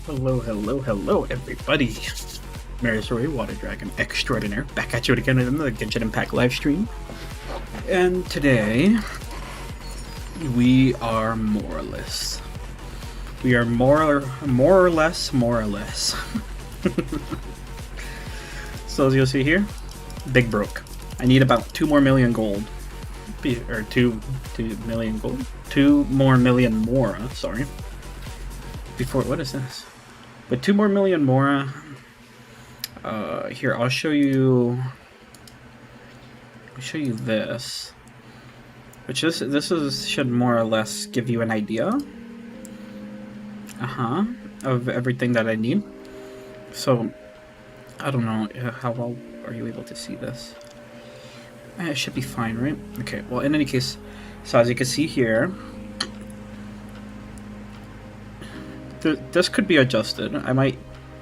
Hello, hello, hello, everybody. Maris Rey, Water Dragon Extraordinaire, back at you again in another Genshin Impact live stream. And today, we are Moraless. We are more or less. So as you'll see here, big broke. I need about 2 more million gold. Or 2 million gold? 2 more million Mora, sorry. Before, what is this? But 2 more million Mora. Here, I'll show you this. Which should more or less give you an idea. Of everything that I need. So, I don't know, how well are you able to see this? It should be fine, right? Okay, well, in any case, so as you can see here, this could be adjusted. I might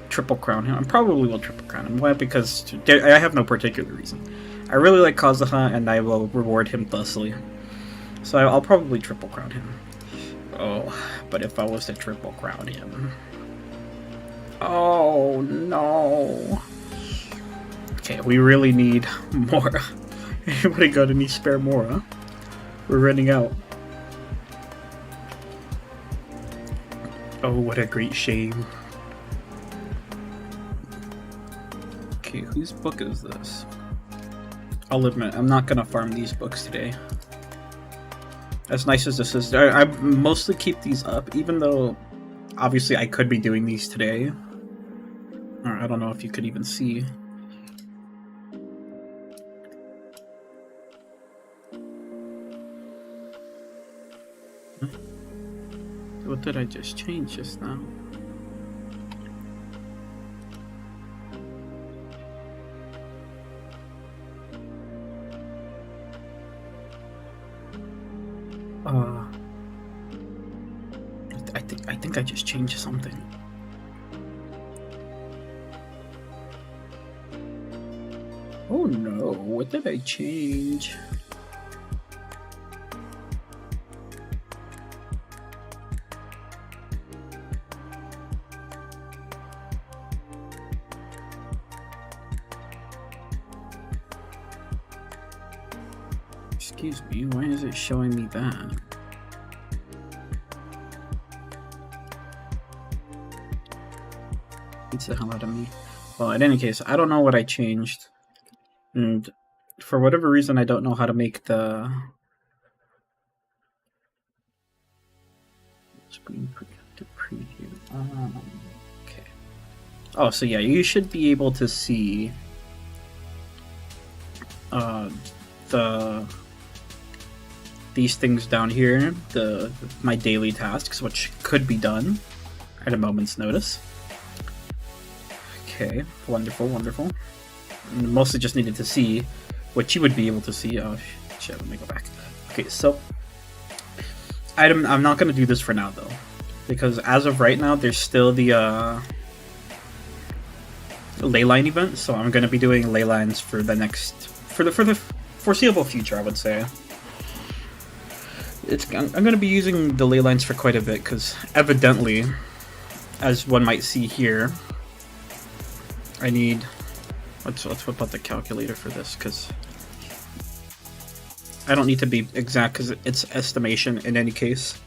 triple crown him. I probably will triple crown him. Why? Because I have no particular reason. I really like Kazuha, and I will reward him thusly. So I'll probably triple crown him. Oh, but if I was to triple crown him... Oh, no. Okay, we really need more. Anybody got any spare Mora? We're running out. Oh, what a great shame. Okay, whose book is this? I'll admit, I'm not gonna farm these books today. As nice as this is, I mostly keep these up, even though obviously I could be doing these today. Or I don't know if you could even see. What did I just change just now? I think I just changed something. Oh no, what did I change? Excuse me, why is it showing me that? Beats the hell out of me. Well, in any case, I don't know what I changed. And for whatever reason, I don't know how to make the... Screen preview. Okay. Oh, so yeah, you should be able to see these things down here, my daily tasks, which could be done at a moment's notice. Okay, wonderful, wonderful. And mostly just needed to see what you would be able to see. Oh shit, let me go back. Okay, so I'm not gonna do this for now though, because as of right now, there's still the ley line event. So I'm gonna be doing ley lines for the foreseeable future, I would say. I'm going to be using the ley lines for quite a bit, because evidently, as one might see here, I need... Let's whip out the calculator for this, because I don't need to be exact, because it's estimation in any case.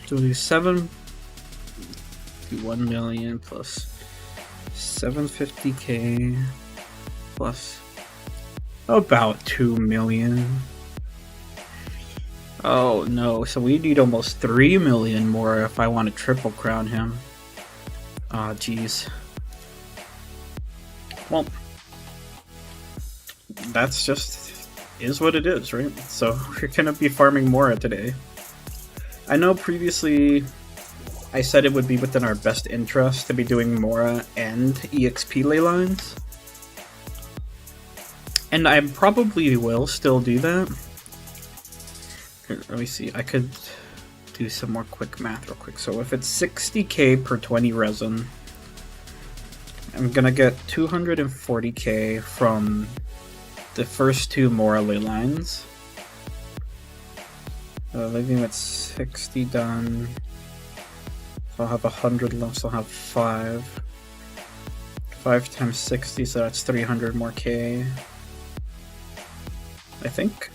So we'll do 1 million plus 750k plus about 2 million. Oh no, so we need almost 3 million more if I want to triple crown him. Ah, jeez. Well, that's just is what it is, right? So we're gonna be farming Mora today. I know previously I said it would be within our best interest to be doing Mora and EXP ley lines. And I probably will still do that. Here, let me see. I could do some more quick math real quick. So if it's 60k per 20 resin, I'm gonna get 240k from the first 2 Mora ley lines. Leaving at 60 done. So I'll have 100 left, so I'll have 5. 5 times 60, so that's 300 more K. I think.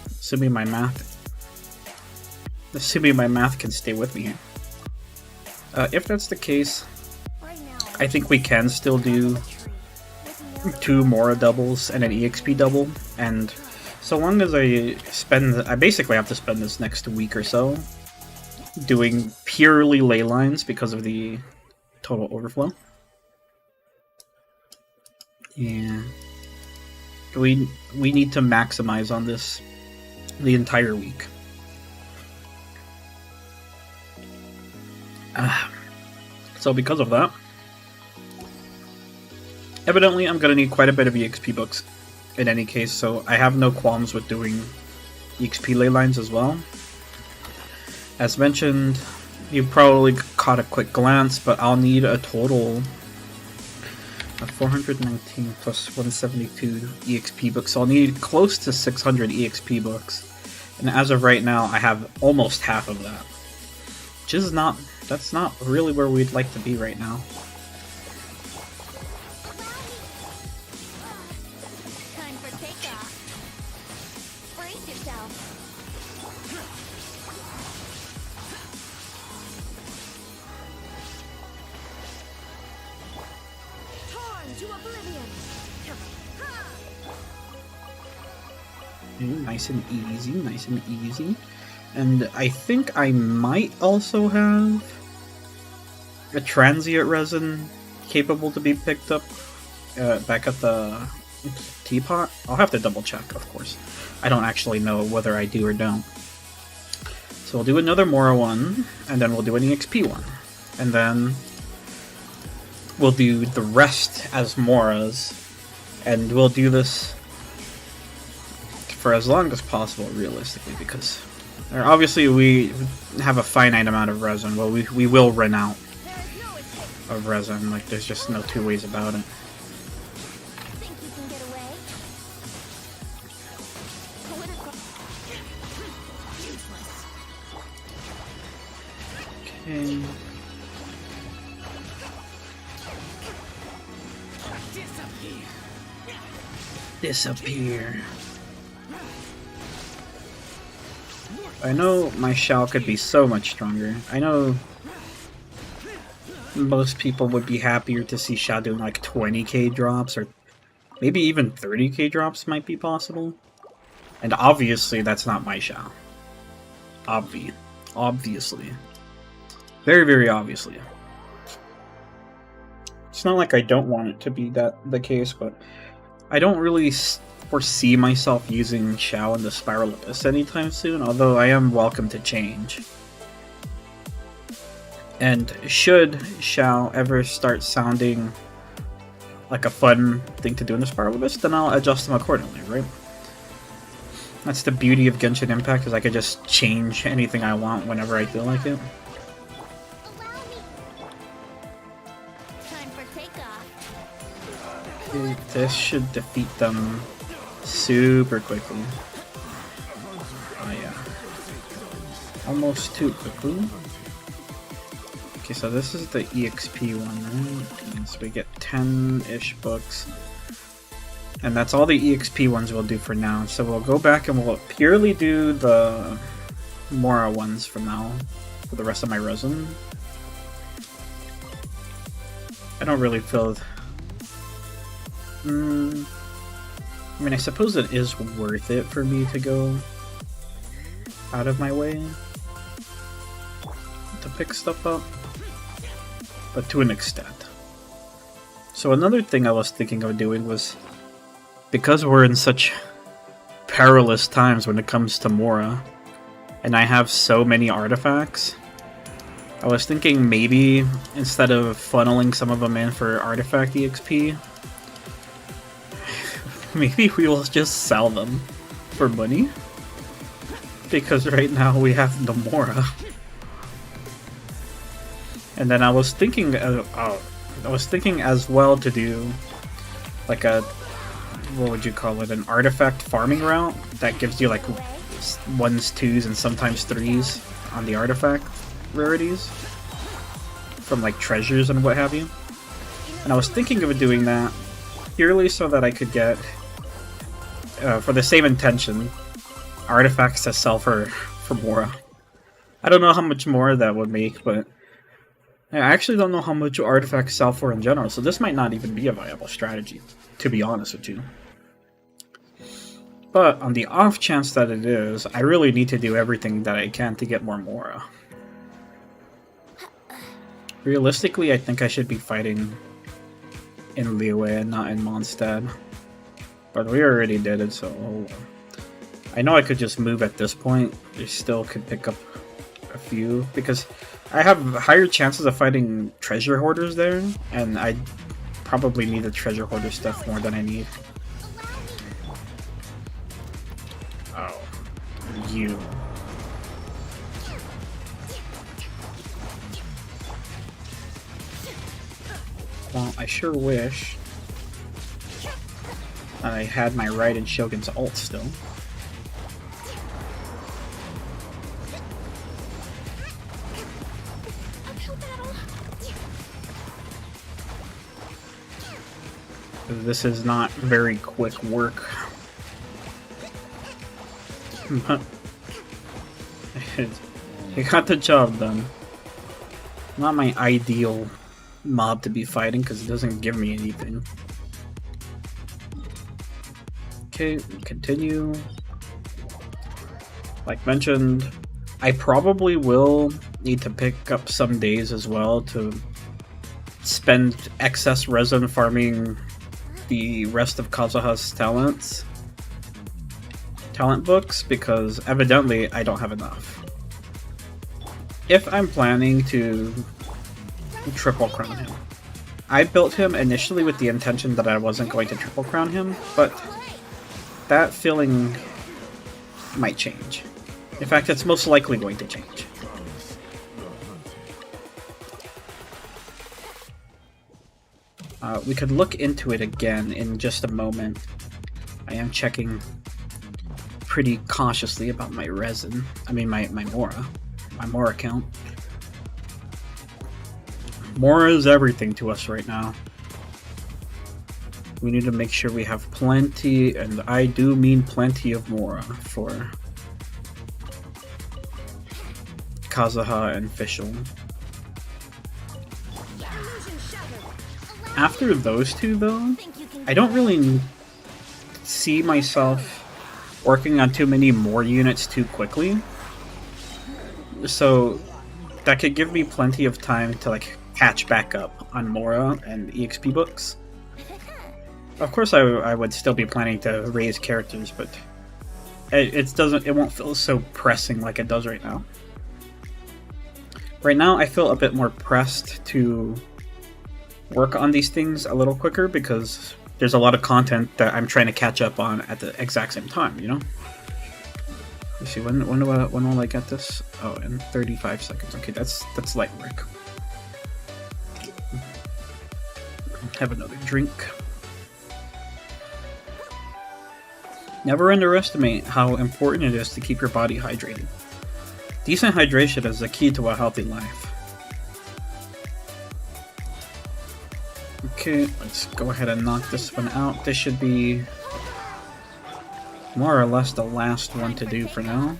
Assuming my math can stay with me here. If that's the case, I think we can still do 2 Mora doubles and an EXP double, and so long as I basically have to spend this next week or so doing purely ley lines because of the total overflow. Yeah. We need to maximize on this the entire week. So because of that, evidently I'm gonna need quite a bit of EXP books in any case, so I have no qualms with doing EXP ley lines as well. As mentioned, you probably caught a quick glance, but I'll need a total of 419 plus 172 EXP books, so I'll need close to 600 EXP books. And as of right now, I have almost half of that. Which is that's not really where we'd like to be right now. Time for takeoff. Brace yourself. Torn to oblivion. Nice and easy, nice and easy. And I think I might also have a transient resin capable to be picked up back at the teapot. I'll have to double check, of course. I don't actually know whether I do or don't. So we'll do another Mora one, and then we'll do an EXP one. And then we'll do the rest as Moras, and we'll do this for as long as possible, realistically, because obviously we have a finite amount of resin. Well, we will run out of resin. Like, there's just no two ways about it. Think you can get away? Okay. Disappear. I know my Shao could be so much stronger. I know most people would be happier to see Shao doing like 20k drops, or maybe even 30k drops might be possible. And obviously that's not my Shao. Obviously. Very, very obviously. It's not like I don't want it to be the case, but I don't really foresee myself using Shao in the Spiral Abyss anytime soon, although I am welcome to change. And should Shao ever start sounding like a fun thing to do in the Spiral Abyss, then I'll adjust them accordingly, right? That's the beauty of Genshin Impact, is I can just change anything I want whenever I feel like it. Time for takeoff. Okay, this should defeat them super quickly. Oh yeah. Almost too quickly. Okay, so this is the EXP one, right? So we get 10-ish books. And that's all the EXP ones we'll do for now. So we'll go back and we'll purely do the Mora ones from now for the rest of my resin. I don't really feel... I mean, I suppose it is worth it for me to go out of my way to pick stuff up, but to an extent. So another thing I was thinking of doing was, because we're in such perilous times when it comes to Mora, and I have so many artifacts, I was thinking maybe instead of funneling some of them in for artifact EXP, maybe we will just sell them for money, because right now we have the Mora. And then I was thinking as well to do like a, what would you call it, an artifact farming route that gives you like 1s, 2s, and sometimes 3s on the artifact rarities. from like treasures and what have you. And I was thinking of doing that purely so that I could get, for the same intention, artifacts to sell for Mora. I don't know how much more that would make, but I actually don't know how much artifacts sell for in general, so this might not even be a viable strategy, to be honest with you. But on the off chance that it is, I really need to do everything that I can to get more Mora. Realistically, I think I should be fighting in Liyue and not in Mondstadt. But we already did it, so I know I could just move at this point. I still could pick up a few, because I have higher chances of fighting treasure hoarders there, and I probably need the treasure hoarder stuff more than I need. Oh, you. Well, I sure wish I had my Raiden Shogun's ult still. This is not very quick work. But it got the job done. Not my ideal mob to be fighting because it doesn't give me anything. Okay, continue. Like mentioned, I probably will need to pick up some days as well to spend excess resin farming the rest of Kazuha's talent books, because evidently I don't have enough. If I'm planning to triple crown him. I built him initially with the intention that I wasn't going to triple crown him, but that feeling might change. In fact, it's most likely going to change. We could look into it again in just a moment. I am checking pretty cautiously about my resin. I mean my Mora. My Mora count. Mora is everything to us right now. We need to make sure we have plenty, and I do mean plenty of Mora for Kazuha and Fischl. After those two, though, I don't really see myself working on too many more units too quickly. So that could give me plenty of time to like catch back up on Mora and EXP books. Of course, I would still be planning to raise characters, but it won't feel so pressing like it does right now. Right now, I feel a bit more pressed to work on these things a little quicker because there's a lot of content that I'm trying to catch up on at the exact same time, you know? Let's see, when will I get this? Oh, in 35 seconds. Okay, that's light work. Have another drink. Never underestimate how important it is to keep your body hydrated. Decent hydration is the key to a healthy life. Okay, let's go ahead and knock this one out. This should be more or less the last one to do for now.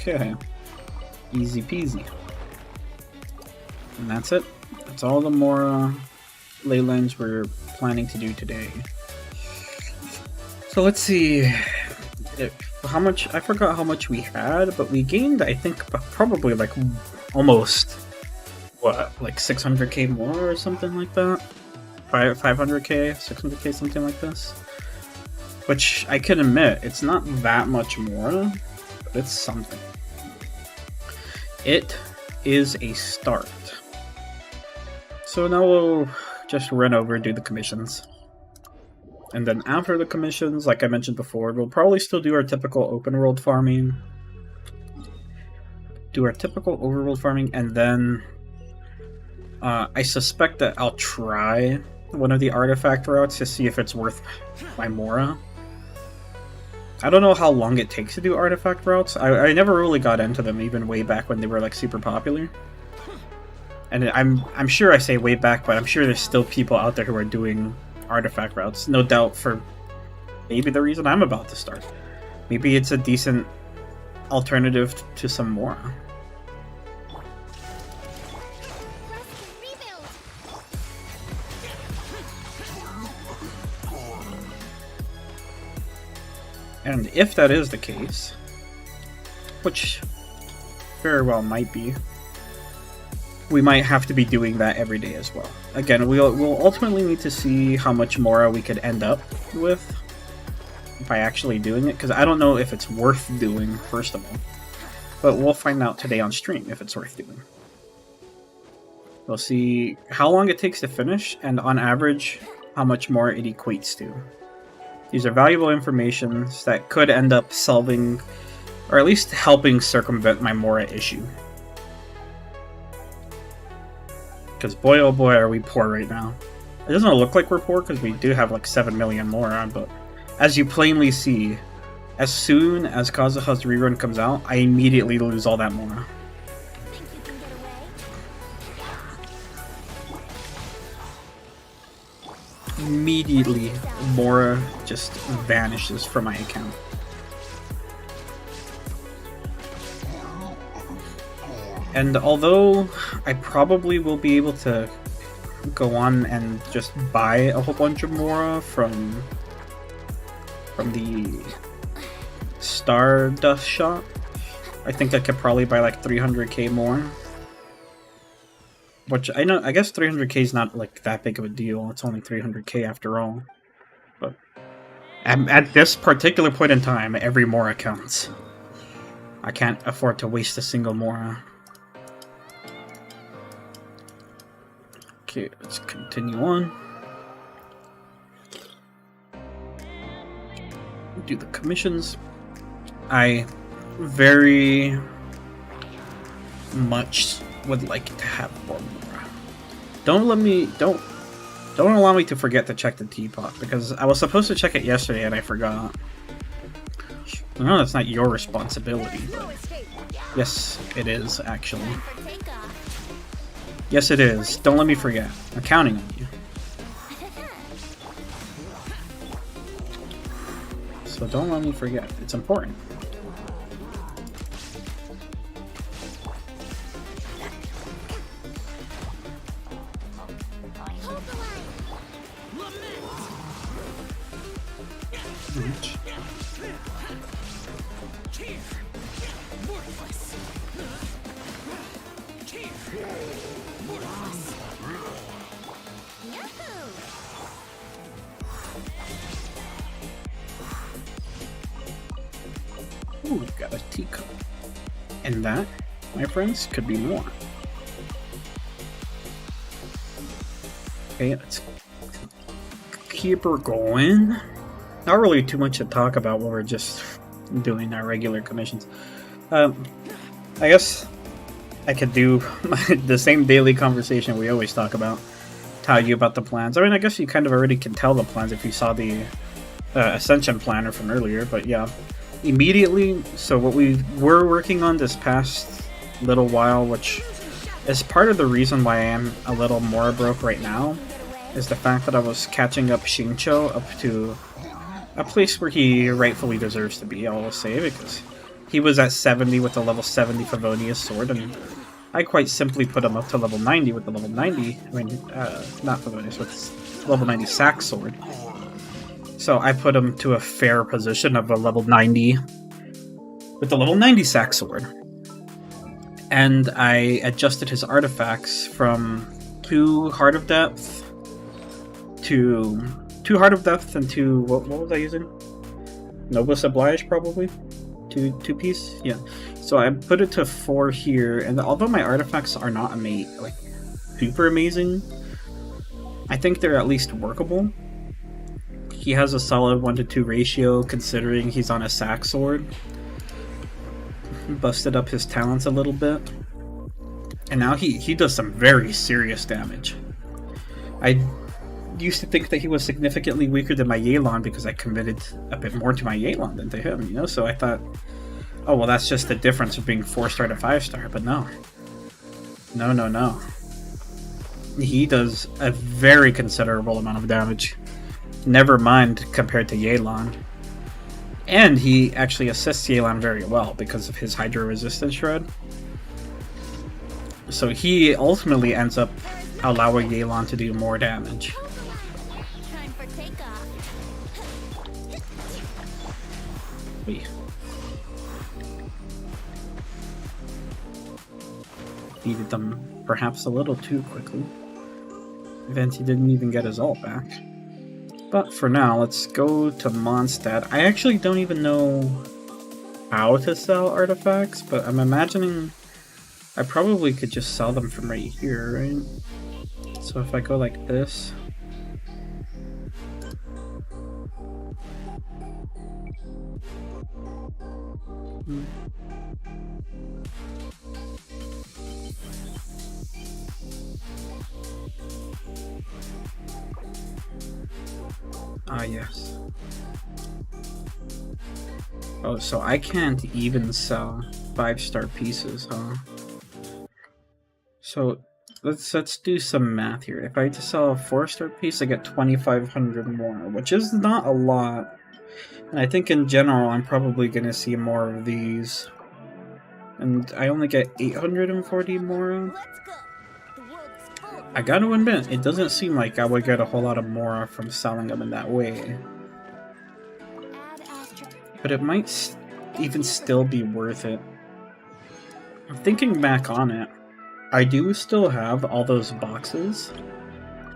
Okay, easy peasy. And that's it. That's all the more ley lines we're planning to do today. So let's see how much. I forgot how much we had, but we gained, I think, probably like almost what, like 600k more or something like that. 500k, 600k, something like this. Which I can admit, it's not that much more, but it's something. It is a start. So now we'll just run over, do the commissions. And then after the commissions, like I mentioned before, we'll probably still do our typical open world farming. do our typical overworld farming, and then I suspect that I'll try one of the artifact routes to see if it's worth my Mora. I don't know how long it takes to do artifact routes. I never really got into them, even way back when they were like super popular. And I'm sure I say way back, but I'm sure there's still people out there who are doing artifact routes. No doubt for maybe the reason I'm about to start. Maybe it's a decent alternative to some Mora. And if that is the case, which very well might be, we might have to be doing that every day as well. Again, we'll ultimately need to see how much Mora we could end up with by actually doing it, because I don't know if it's worth doing, first of all. But we'll find out today on stream if it's worth doing. We'll see how long it takes to finish, and on average, how much more it equates to. These are valuable information that could end up solving, or at least helping circumvent my Mora issue. Because boy oh boy are we poor right now. It doesn't look like we're poor because we do have like 7 million Mora, but as you plainly see, as soon as Kazuha's rerun comes out, I immediately lose all that Mora. Think you can get away? Immediately, Mora just vanishes from my account. And although I probably will be able to go on and just buy a whole bunch of Mora from the Stardust shop, I think I could probably buy like 300k more. Which I guess 300k is not like that big of a deal. It's only 300k after all. But at this particular point in time, every Mora counts. I can't afford to waste a single Mora. Okay, let's continue on. Do the commissions. I very much would like to have more Mora. Don't allow me to forget to check the teapot, because I was supposed to check it yesterday and I forgot. I know that's not your responsibility, but yes, it is actually. Time for takeoff. Yes, it is. Don't let me forget. I'm counting on you. So don't let me forget. It's important. Hold the line. Reach. Yahoo! Ooh, we got a teacup. And that, my friends, could be more. Okay, let's keep her going. Not really too much to talk about while we're just doing our regular commissions. I guess I could do the same daily conversation we always talk about. Tell you about the plans. I mean, I guess you kind of already can tell the plans if you saw the Ascension planner from earlier, but yeah. Immediately, so what we were working on this past little while, which is part of the reason why I am a little more broke right now, is the fact that I was catching up Xingqiu up to a place where he rightfully deserves to be, I will say, because he was at 70 with the level 70 Favonius sword, and I quite simply put him up to level 90 with the level 90, I mean, not Favonius, with level 90 Sax sword. So I put him to a fair position of a level 90 with the level 90 Sax sword. And I adjusted his artifacts from 2 Heart of Depth to 2 Heart of Depth and 2, what was I using? Noblesse Oblige, probably? 2 piece? Yeah. So I put it to 4 here, and although my artifacts are not like super amazing, I think they're at least workable. He has a solid 1-to-2 ratio considering he's on a Sax sword. busted up his talents a little bit. And now he does some very serious damage. I used to think that he was significantly weaker than my Yelan because I committed a bit more to my Yelan than to him, you know? So I thought, oh, well, that's just the difference of being 4-star to 5-star, but no. No, no, no. He does a very considerable amount of damage. Never mind compared to Yelan. And he actually assists Yelan very well because of his Hydro Resistance Shred. So he ultimately ends up allowing Yelan to do more damage. Time for takeoff. Wait. Beated them perhaps a little too quickly. Venti didn't even get his ult back. But for now, let's go to Mondstadt. I actually don't even know how to sell artifacts, but I'm imagining I probably could just sell them from right here, right? So if I go like this... Ah, yes. Oh, so I can't even sell 5-star pieces, huh? So let's do some math here. If I just sell a 4-star piece, I get 2,500 more, which is not a lot. And I think in general, I'm probably gonna see more of these. And I only get 840 more. Let's go. The world is full of I gotta admit, it doesn't seem like I would get a whole lot of more from selling them in that way. add asterisk. But it might even still be worth it. I'm thinking back on it. I do still have all those boxes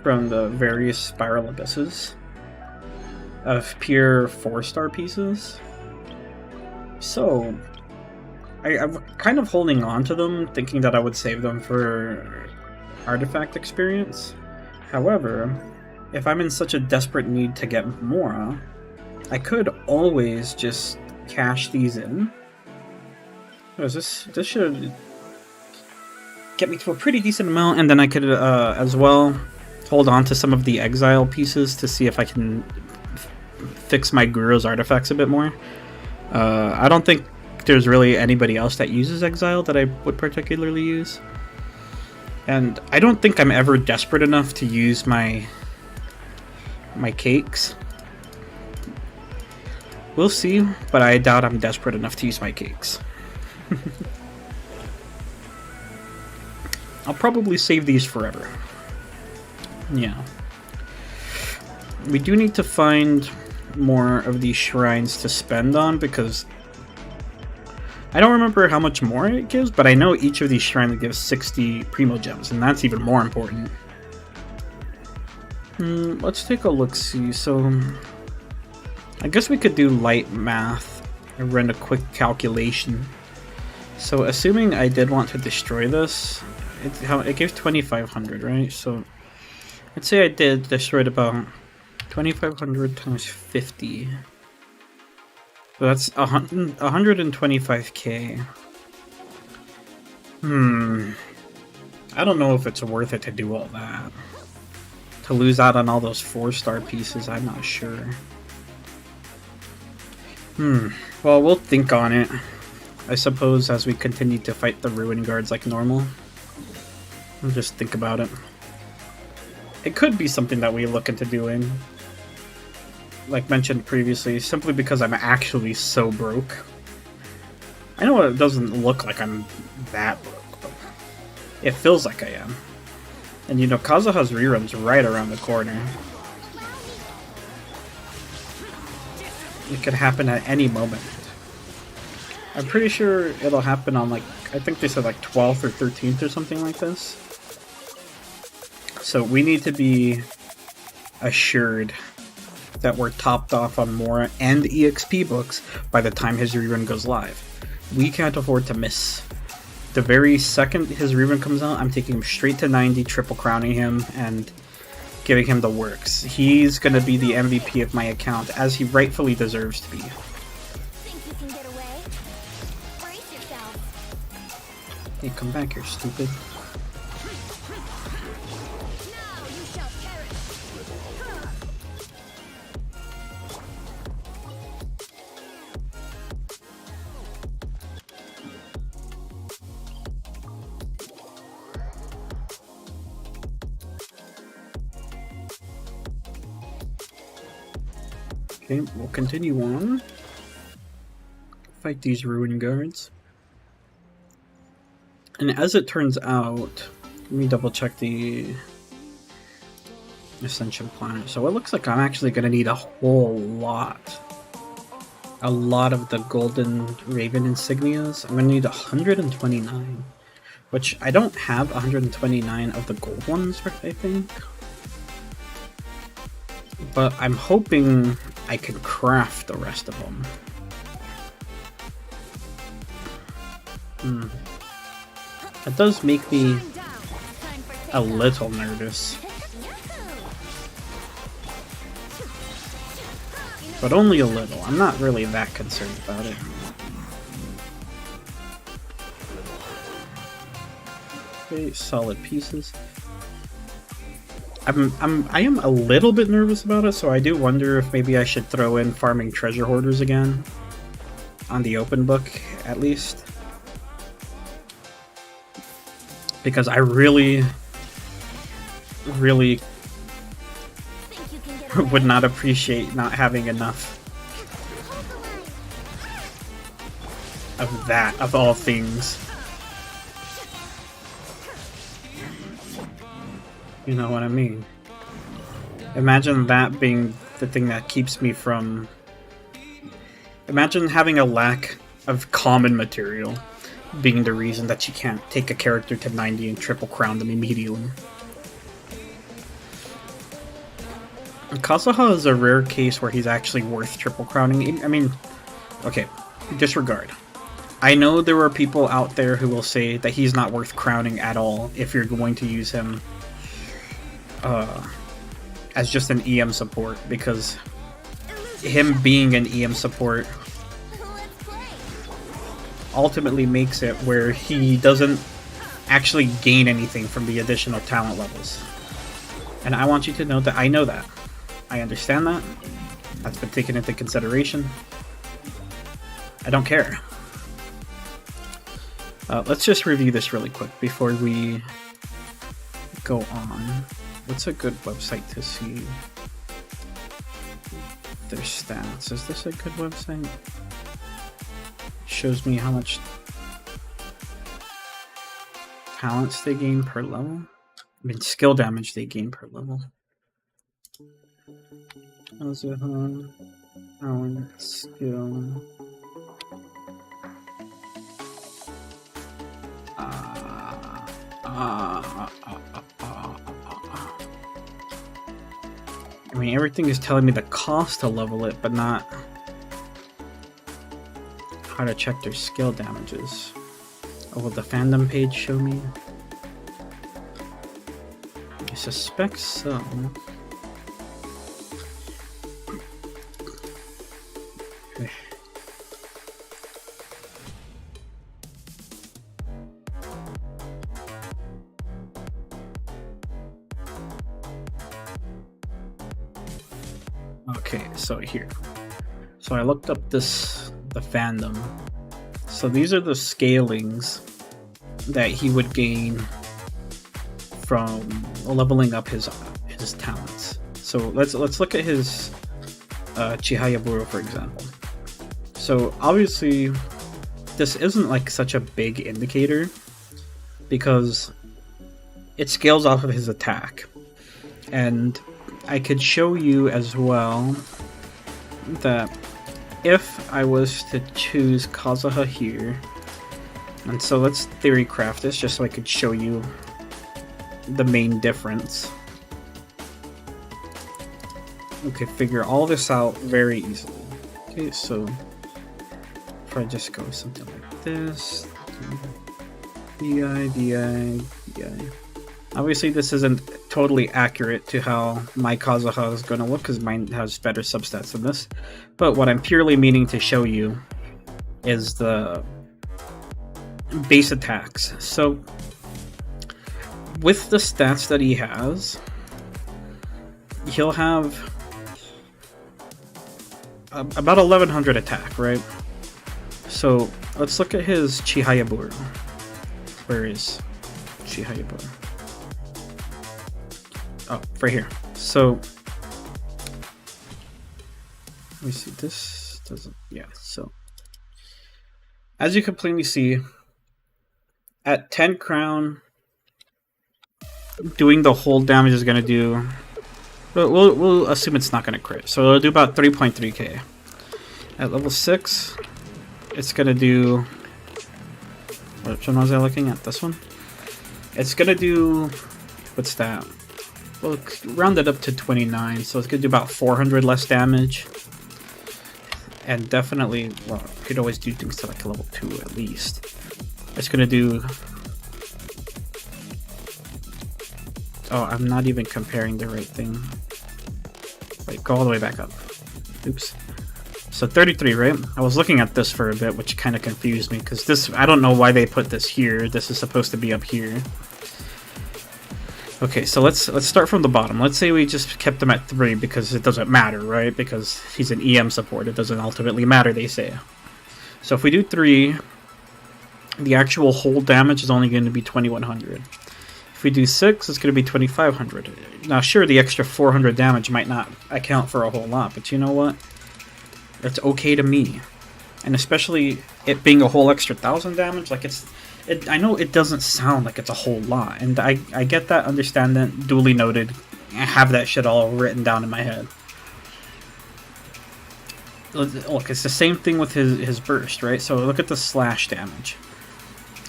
from the various Spiral Abysses of pure 4-star pieces. So, I'm kind of holding on to them, thinking that I would save them for artifact experience. However, if I'm in such a desperate need to get more, I could always just cash these in. This should get me to a pretty decent amount, and then I could as well hold on to some of the exile pieces to see if I can fix my Guru's artifacts a bit more. I don't think there's really anybody else that uses exile that I would particularly use. And I don't think I'm ever desperate enough to use my cakes. We'll see, but I doubt I'm desperate enough to use my cakes. I'll probably save these forever. Yeah. We do need to find more of these shrines to spend on, because I don't remember how much more it gives, but I know each of these shrines gives 60 Primo Gems, and that's even more important. Let's take a look-see. So, I guess we could do light math and run a quick calculation. So, assuming I did want to destroy this, it gives 2,500, right? So, let's say I did destroy it about 2,500 times 50. So that's 125k. I don't know if it's worth it to do all that. To lose out on all those 4-star pieces, I'm not sure. Well, we'll think on it. I suppose as we continue to fight the Ruin Guards like normal. We'll just think about it. It could be something that we look into doing. Like mentioned previously, simply because I'm actually so broke. I know it doesn't look like I'm that broke, but it feels like I am. And you know, Kazuha's rerun's right around the corner. It could happen at any moment. I'm pretty sure it'll happen on, like, I think they said like 12th or 13th or something like this. So we need to be assured that we're topped off on Mora and EXP books by the time his rerun goes live. We can't afford to miss. The very second his rerun comes out, I'm taking him straight to 90, triple crowning him, and giving him the works. He's gonna be the MVP of my account, as he rightfully deserves to be. Think you can get away? Brace yourself. Hey, come back here, stupid. Now you shall perish. Okay, we'll continue on. Fight these ruin guards. And as it turns out, let me double check the Ascension Planet. So it looks like I'm actually going to need a whole lot. A lot of the Golden Raven insignias. I'm going to need 129. Which I don't have 129 of the gold ones, I think. But I'm hoping I can craft the rest of them. That does make me a little nervous. But only a little. I'm not really that concerned about it. Okay, solid pieces. I am a little bit nervous about it, so I do wonder if maybe I should throw in farming treasure hoarders again. On the open book, at least. Because I really would not appreciate not having enough of that, of all things. You know what I mean? Imagine that being the thing that keeps me from... Imagine having a lack of common material being the reason that you can't take a character to 90 and triple crown them immediately. Kazuha is a rare case where he's actually worth triple crowning. I mean, okay, disregard. I know there are people out there who will say that he's not worth crowning at all if you're going to use him as just an EM support, because him being an EM support ultimately makes it where he doesn't actually gain anything from the additional talent levels. And I want you to know that I know that. I understand that. That's been taken into consideration. I don't care. Let's just review this really quick before we go on. What's a good website to see their stats? Is this a good website? Shows me how much talents they gain per level. I mean, skill damage they gain per level. Talent, skill. I mean, everything is telling me the cost to level it, but not how to check their skill damages. Oh, will the fandom page show me? I suspect so. Okay, so here. So I looked up the fandom. So these are the scalings that he would gain from leveling up his talents. So let's look at his Chihayaburo, for example. So obviously this isn't like such a big indicator because it scales off of his attack. And I could show you as well that if I was to choose Kazuha here, and so let's theory craft this just so I could show you the main difference. We could figure all this out very easily. Okay, so if I just go something like this, DI. Obviously this isn't totally accurate to how my Kazuha is going to look because mine has better substats than this, but what I'm purely meaning to show you is the base attacks. So with the stats that he has, he'll have about 1100 attack, right? So let's look at his Chihayaburu. Where is Chihayaburu? Oh, right here. So let me see. This doesn't. Yeah. So as you can plainly see, at 10 crown, doing the hold damage is gonna do. We'll assume it's not gonna crit, so it'll do about 3.3k. At level 6, it's gonna do. Which one was I looking at? This one. It's gonna do. What's that? Well, round it up to 29, so it's gonna do about 400 less damage. And definitely, well, you could always do things to like level 2 at least. It's gonna do. Oh, I'm not even comparing the right thing. Wait, go all the way back up. Oops. So 33, right? I was looking at this for a bit, which kind of confused me, because this, I don't know why they put this here. This is supposed to be up here. Okay, so let's start from the bottom. Let's say we just kept him at 3 because it doesn't matter, right? Because he's an EM support. It doesn't ultimately matter, they say. So if we do 3, the actual hold damage is only going to be 2100. If we do 6, it's going to be 2500. Now, sure, the extra 400 damage might not account for a whole lot, but you know what? It's okay to me. And especially it being a whole extra 1000 damage, like I know it doesn't sound like it's a whole lot, and I get that, understand that, duly noted. I have that shit all written down in my head. Look, it's the same thing with his burst, right? So look at the slash damage.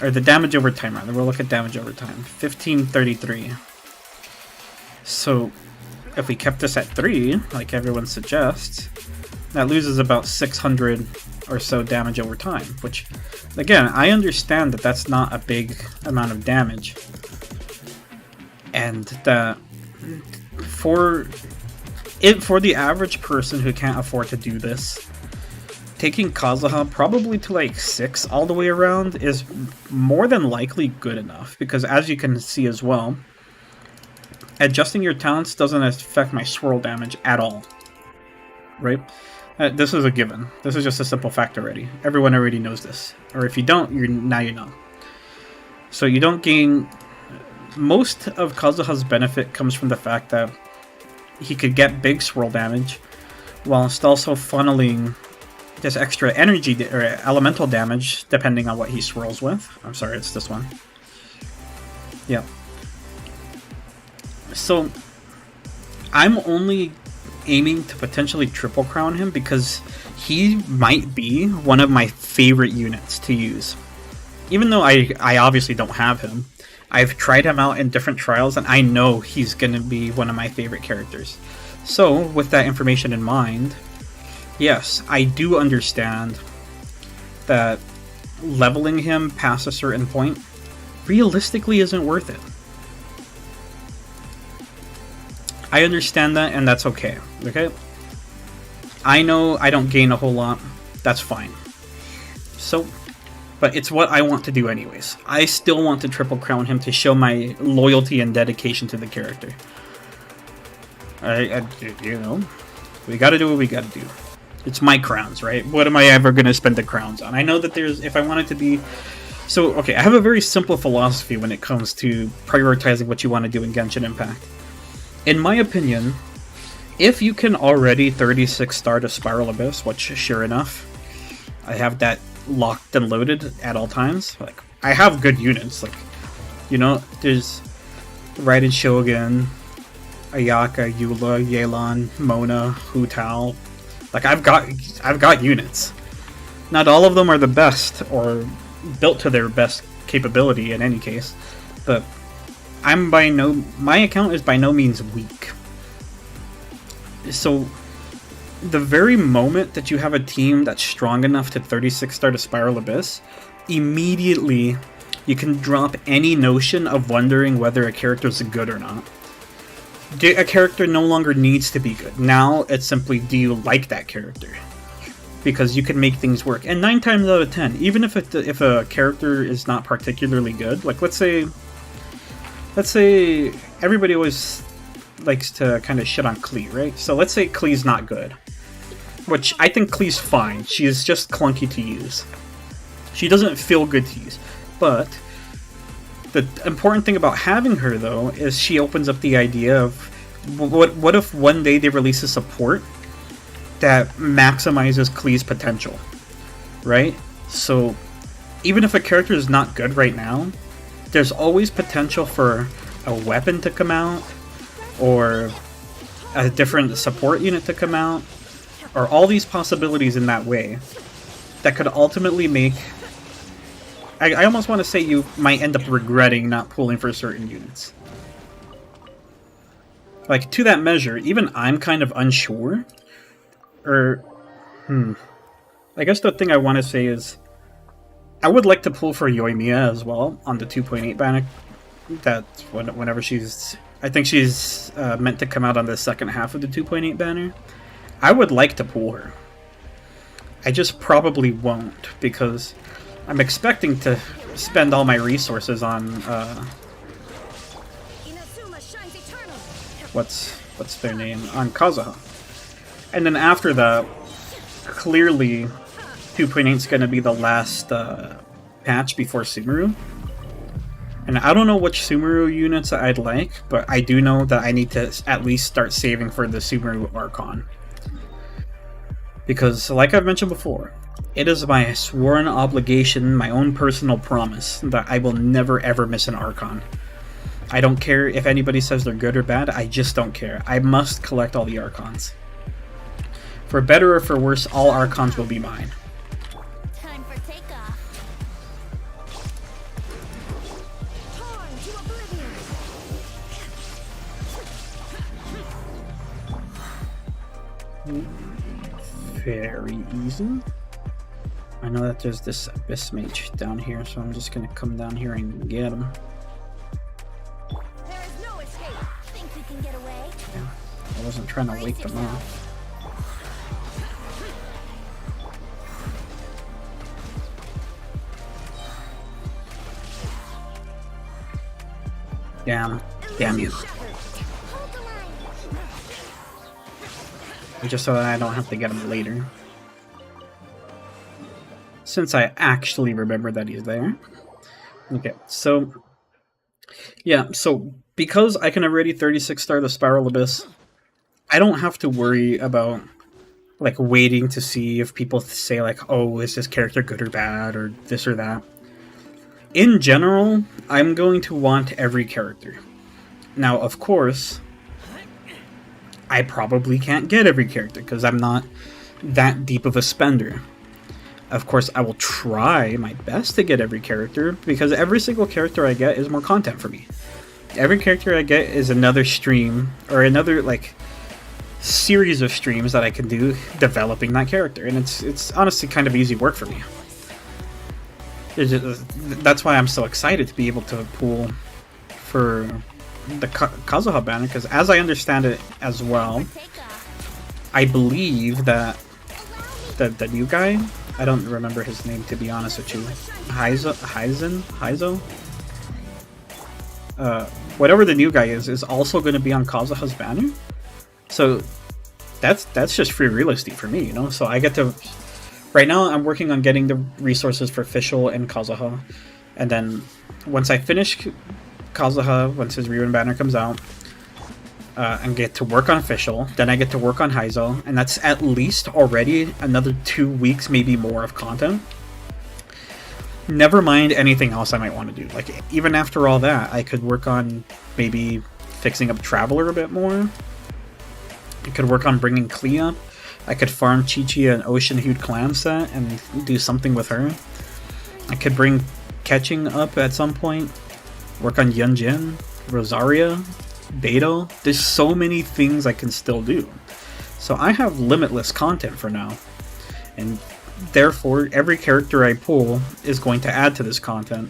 Or the damage over time, rather. We'll look at damage over time. 1533. So, if we kept this at 3, like everyone suggests, that loses about 600 or so damage over time. Which, again, I understand that that's not a big amount of damage. And that for the average person who can't afford to do this, taking Kazuha probably to like 6 all the way around is more than likely good enough, because as you can see as well, adjusting your talents doesn't affect my swirl damage at all, right? This is a given. This is just a simple fact already. Everyone already knows this, or if you don't, now you know. So you don't gain. Most of Kazuha's benefit comes from the fact that he could get big swirl damage whilst also funneling this extra energy or elemental damage depending on what he swirls with. I'm sorry, it's this one. Yeah. So I'm only aiming to potentially triple crown him because he might be one of my favorite units to use. Even though I obviously don't have him, I've tried him out in different trials and I know he's going to be one of my favorite characters. So with that information in mind, yes, I do understand that leveling him past a certain point realistically isn't worth it. I understand that, and that's okay. Okay? I know I don't gain a whole lot. That's fine. So, but it's what I want to do anyways. I still want to triple crown him to show my loyalty and dedication to the character. You know, we gotta do what we gotta do. It's my crowns, right? What am I ever gonna spend the crowns on? I know that if I want it to be... So, okay, I have a very simple philosophy when it comes to prioritizing what you want to do in Genshin Impact. In my opinion, if you can already 36 star to Spiral Abyss, which sure enough, I have that locked and loaded at all times. Like, I have good units, like, you know, there's Raiden Shogun, Ayaka, Eula, Yelan, Mona, Hu Tao. Like, I've got units. Not all of them are the best or built to their best capability in any case, but my account is by no means weak. So the very moment that you have a team that's strong enough to 36 star to Spiral Abyss, immediately you can drop any notion of wondering whether a character is good or not. A character no longer needs to be good. Now it's simply, do you like that character? because you can make things work. And 9 times out of 10, even if a character is not particularly good, like let's say everybody always likes to kind of shit on Klee, right? So let's say Klee's not good, which I think Klee's fine. She is just clunky to use. She doesn't feel good to use. But the important thing about having her, though, is she opens up the idea of what if one day they release a support that maximizes Klee's potential, right? So even if a character is not good right now, there's always potential for a weapon to come out, or a different support unit to come out, or all these possibilities in that way that could ultimately make... I almost want to say you might end up regretting not pulling for certain units. Like, to that measure, even I'm kind of unsure. I guess the thing I want to say is, I would like to pull for Yoimiya as well on the 2.8 banner. That's whenever she's... I think she's meant to come out on the second half of the 2.8 banner. I would like to pull her. I just probably won't, because I'm expecting to spend all my resources on what's their name? On Kazuha. And then after that, clearly 2.8 is going to be the last patch before Sumeru. And I don't know which Sumeru units I'd like, but I do know that I need to at least start saving for the Sumeru Archon. Because, like I've mentioned before, it is my sworn obligation, my own personal promise, that I will never ever miss an Archon. I don't care if anybody says they're good or bad, I just don't care. I must collect all the Archons. For better or for worse, all Archons will be mine. Time for takeoff. Very easy. I know that there's this Abyss Mage down here, so I'm just gonna come down here and get him. There is no escape. Think you can get away? Yeah, I wasn't trying to wake them up. Damn you. Hold the line. Just so that I don't have to get him later. Since I actually remember that he's there. Okay, so... yeah, so because I can already 36-star the Spiral Abyss, I don't have to worry about, like, waiting to see if people say, like, oh, is this character good or bad, or this or that. In general, I'm going to want every character. Now, of course, I probably can't get every character, because I'm not that deep of a spender. Of course, I will try my best to get every character, because every single character I get is more content for me. Every character I get is another stream, or another, like, series of streams that I can do developing that character, and it's honestly kind of easy work for me. That's why I'm so excited to be able to pull for the Kazuha banner, because as I understand it as well, I believe that the new guy, I don't remember his name to be honest with you, Heizo? Whatever the new guy is also going to be on Kazuha's banner. So that's just free real estate for me, you know? So I get to... right now I'm working on getting the resources for Fischl and Kazuha. And then once I finish Kazuha, once his Riven banner comes out, and get to work on Fischl, then I get to work on Heizo, and that's at least already another 2 weeks, maybe more of content. Never mind anything else I might want to do. Like, even after all that, I could work on maybe fixing up Traveler a bit more. I could work on bringing Klee up. I could farm Chi-Chi an Ocean-Hued Clam set and do something with her. I could bring Catching up at some point. Work on Yunjin, Rosaria, Beto. There's so many things I can still do. So I have limitless content for now. And therefore, every character I pull is going to add to this content.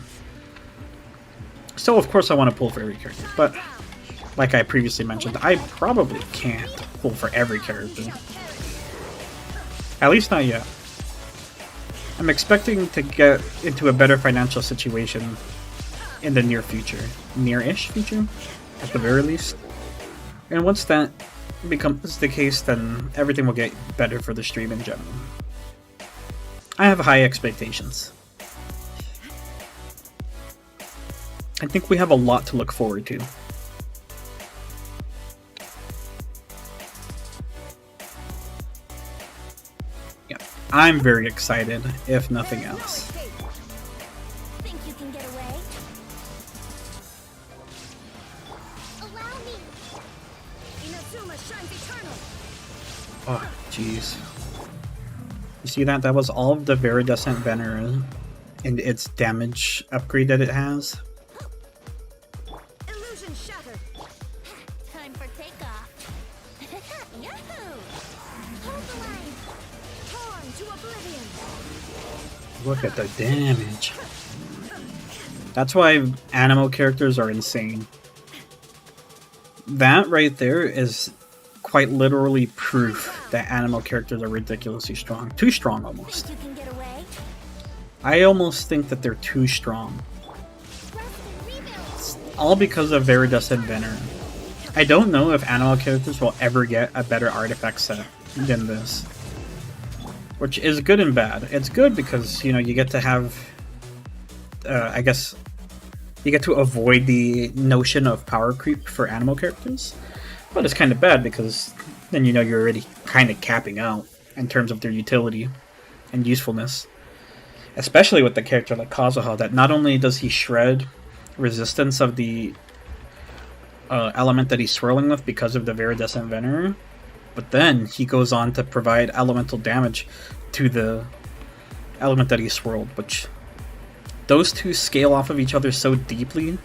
So of course I want to pull for every character, but like I previously mentioned, I probably can't pull for every character. At least not yet. I'm expecting to get into a better financial situation in the near future. Near-ish future, at the very least. And once that becomes the case, then everything will get better for the stream in general. I have high expectations. I think we have a lot to look forward to. Yeah, I'm very excited, if nothing else. Think you can get away? Allow me. Inazuma shines eternal. Oh, jeez. You see that? That was all of the Viridescent Venom and its damage upgrade that it has. Illusion shattered. Time for takeoff. Yahoo! Hold the line. Torn to oblivion. Look at the damage. That's why animo characters are insane. That right there is quite literally proof that animo characters are ridiculously strong. Too strong, almost. Think you can get away? I almost think that they're too strong. Rest and rebuild. All because of Viridescent Venom. I don't know if animo characters will ever get a better artifact set than this. Which is good and bad. It's good because, you know, you get to have... I guess... You get to avoid the notion of power creep for animo characters. But it's kind of bad because then you know you're already kind of capping out in terms of their utility and usefulness. Especially with the character like Kazuha, that not only does he shred resistance of the element that he's swirling with because of the Viridescent Venom, but then he goes on to provide elemental damage to the element that he swirled, which those two scale off of each other so deeply.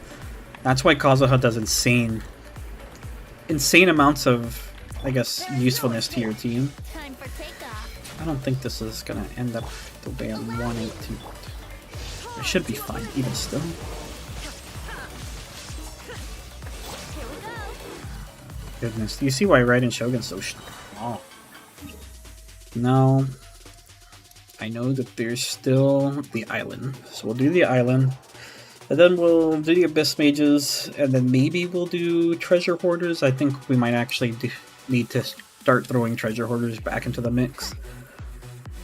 That's why Kazuha does insane amounts of, I guess, usefulness to your team. Time for takeoff. I don't think this is gonna end up the way I want it to. It should be fine, even still. Here we go. Goodness, do you see why Raiden Shogun's so strong? No. I know that there's still the island. So we'll do the island. And then we'll do the Abyss Mages, and then maybe we'll do Treasure Hoarders. I think we might actually need to start throwing Treasure Hoarders back into the mix.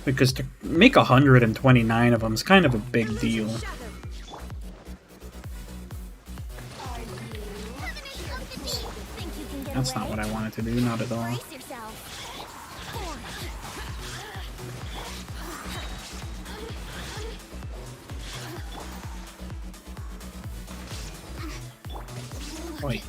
Because to make 129 of them is kind of a big deal. That's not what I wanted to do, not at all. Brace yourself. Wait.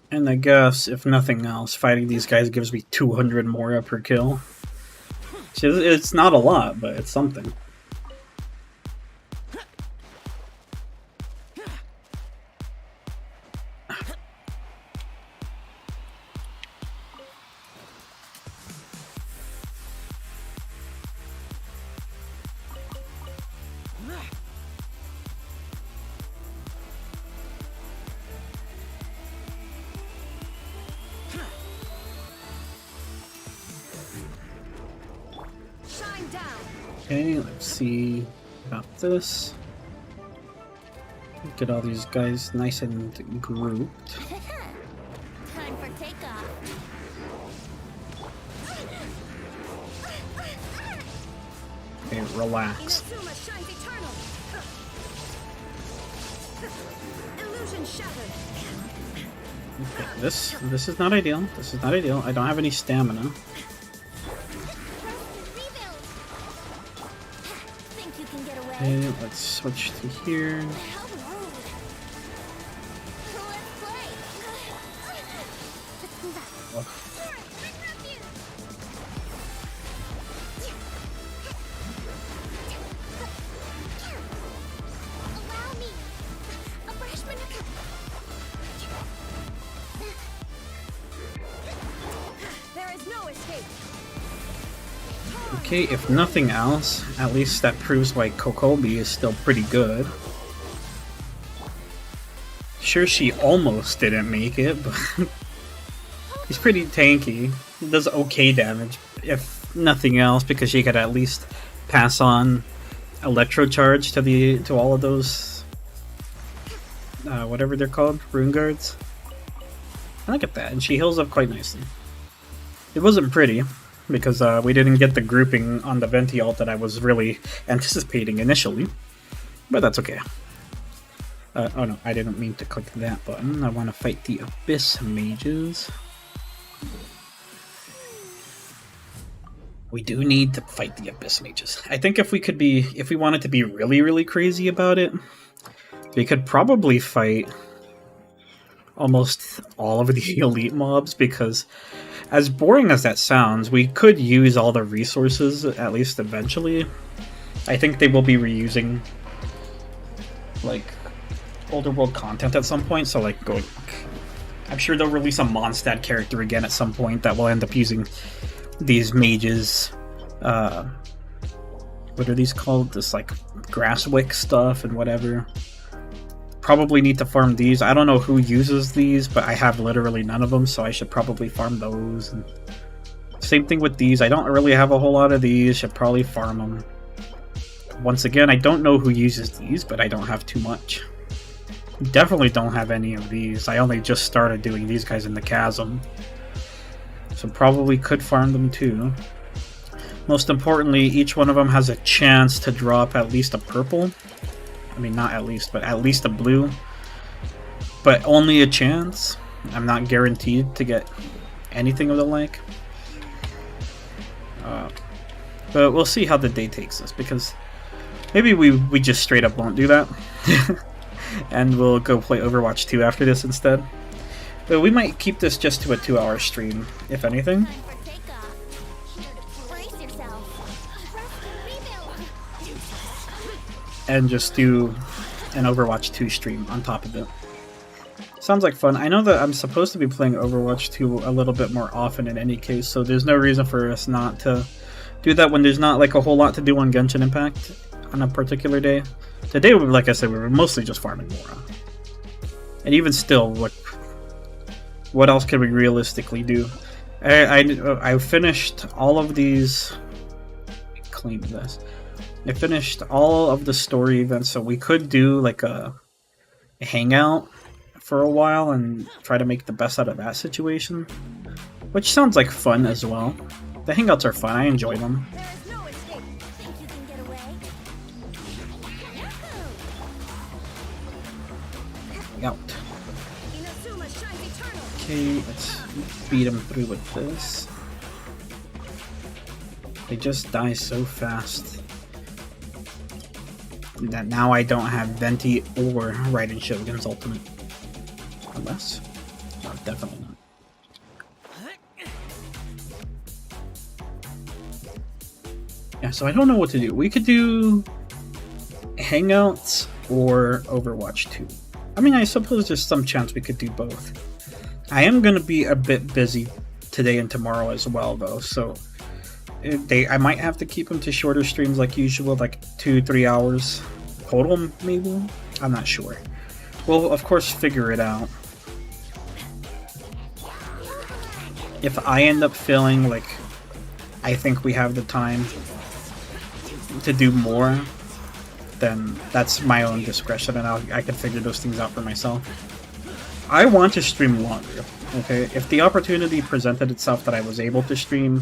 And I guess, if nothing else, fighting these guys gives me 200 more per kill. It's not a lot, but it's something. Okay, let's see about this. Get all these guys nice and grouped. Time for takeoff. Okay, relax. Inazuma shines eternal. Illusion shattered. Okay, this is not ideal. This is not ideal. I don't have any stamina. Think you can get away? Okay, let's switch to here. How rude. Let's play. Let's move out. Ugh. Allow me. A freshman. There is no escape. Okay, if nothing else, at least that proves why Kokobi is still pretty good. Sure, she almost didn't make it, but He's pretty tanky. He does okay damage, if nothing else, because she could at least pass on electro charge to all of those whatever they're called, rune guards. I look at that, and she heals up quite nicely. It wasn't pretty, because we didn't get the grouping on the Venti ult that I was really anticipating initially, but that's okay. Oh no, I didn't mean to click that button. I want to fight the Abyss Mages. We do need to fight the Abyss Mages. I think if we wanted to be really, really crazy about it, we could probably fight almost all of the elite mobs, because as boring as that sounds, we could use all the resources, at least eventually. I think they will be reusing, like, older world content at some point, so like I'm sure they'll release a Mondstadt character again at some point that will end up using these mages. What are these called? This like grasswick stuff and whatever. Probably need to farm these. I don't know who uses these, but I have literally none of them, so I should probably farm those. And same thing with these. I don't really have a whole lot of these. Should probably farm them. Once again, I don't know who uses these, but I don't have too much. Definitely don't have any of these. I only just started doing these guys in the chasm, so probably could farm them too. Most importantly, each one of them has a chance to drop at least a purple. I mean, not at least, but at least a blue. But only a chance. I'm not guaranteed to get anything of the like. But we'll see how the day takes us, because maybe we just straight up won't do that. And we'll go play Overwatch 2 after this instead. But we might keep this just to a 2-hour stream, if anything. And just do an Overwatch 2 stream on top of it. Sounds like fun. I know that I'm supposed to be playing Overwatch 2 a little bit more often in any case, so there's no reason for us not to do that when there's not like a whole lot to do on Genshin Impact on a particular day. Today, like I said, we were mostly just farming Mora. And even still, what else could we realistically do? I finished all of these... Let me claim this. I finished all of the story events, so we could do like a hangout for a while and try to make the best out of that situation. Which sounds like fun as well. The hangouts are fun, I enjoy them. Out. Okay, let's beat him through with this. They just die so fast that now I don't have Venti or Raiden Shogun's ultimate. Unless? No, definitely not. Yeah, so I don't know what to do. We could do Hangouts or Overwatch 2. I mean, I suppose there's some chance we could do both. I am going to be a bit busy today and tomorrow as well, though, so I might have to keep them to shorter streams like usual, like 2-3 hours total, maybe? I'm not sure. We'll, of course, figure it out. If I end up feeling like I think we have the time to do more, then that's my own discretion, and I can figure those things out for myself. I want to stream longer, okay? If the opportunity presented itself that I was able to stream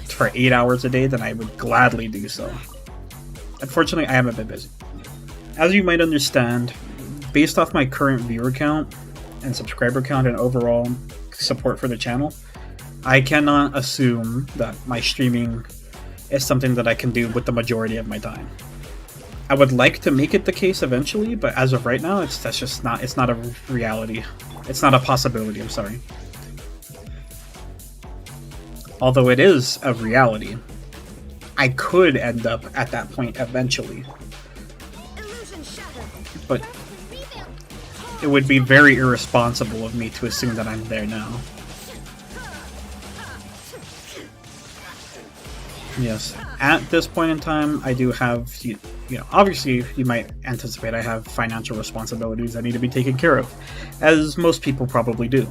for 8 hours a day, then I would gladly do so. Unfortunately, I am a bit busy. As you might understand, based off my current viewer count and subscriber count and overall support for the channel, I cannot assume that my streaming is something that I can do with the majority of my time. I would like to make it the case eventually, but as of right now, it's not a reality. It's not a possibility, I'm sorry. Although it is a reality, I could end up at that point eventually. But it would be very irresponsible of me to assume that I'm there now. Yes, at this point in time, I do have, you know, obviously you might anticipate I have financial responsibilities that need to be taken care of, as most people probably do.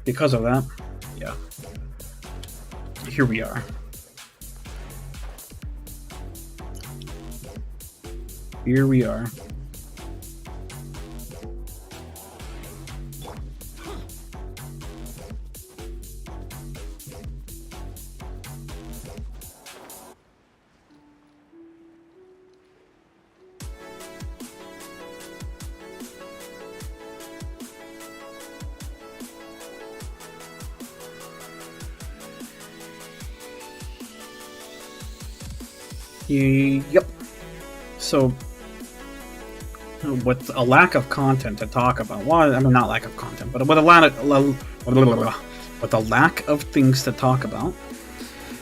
because of that, yeah. Here we are. Here we are. Yep. So, with a lack of content to talk about, well, I mean, not lack of content, but with a lack of things to talk about,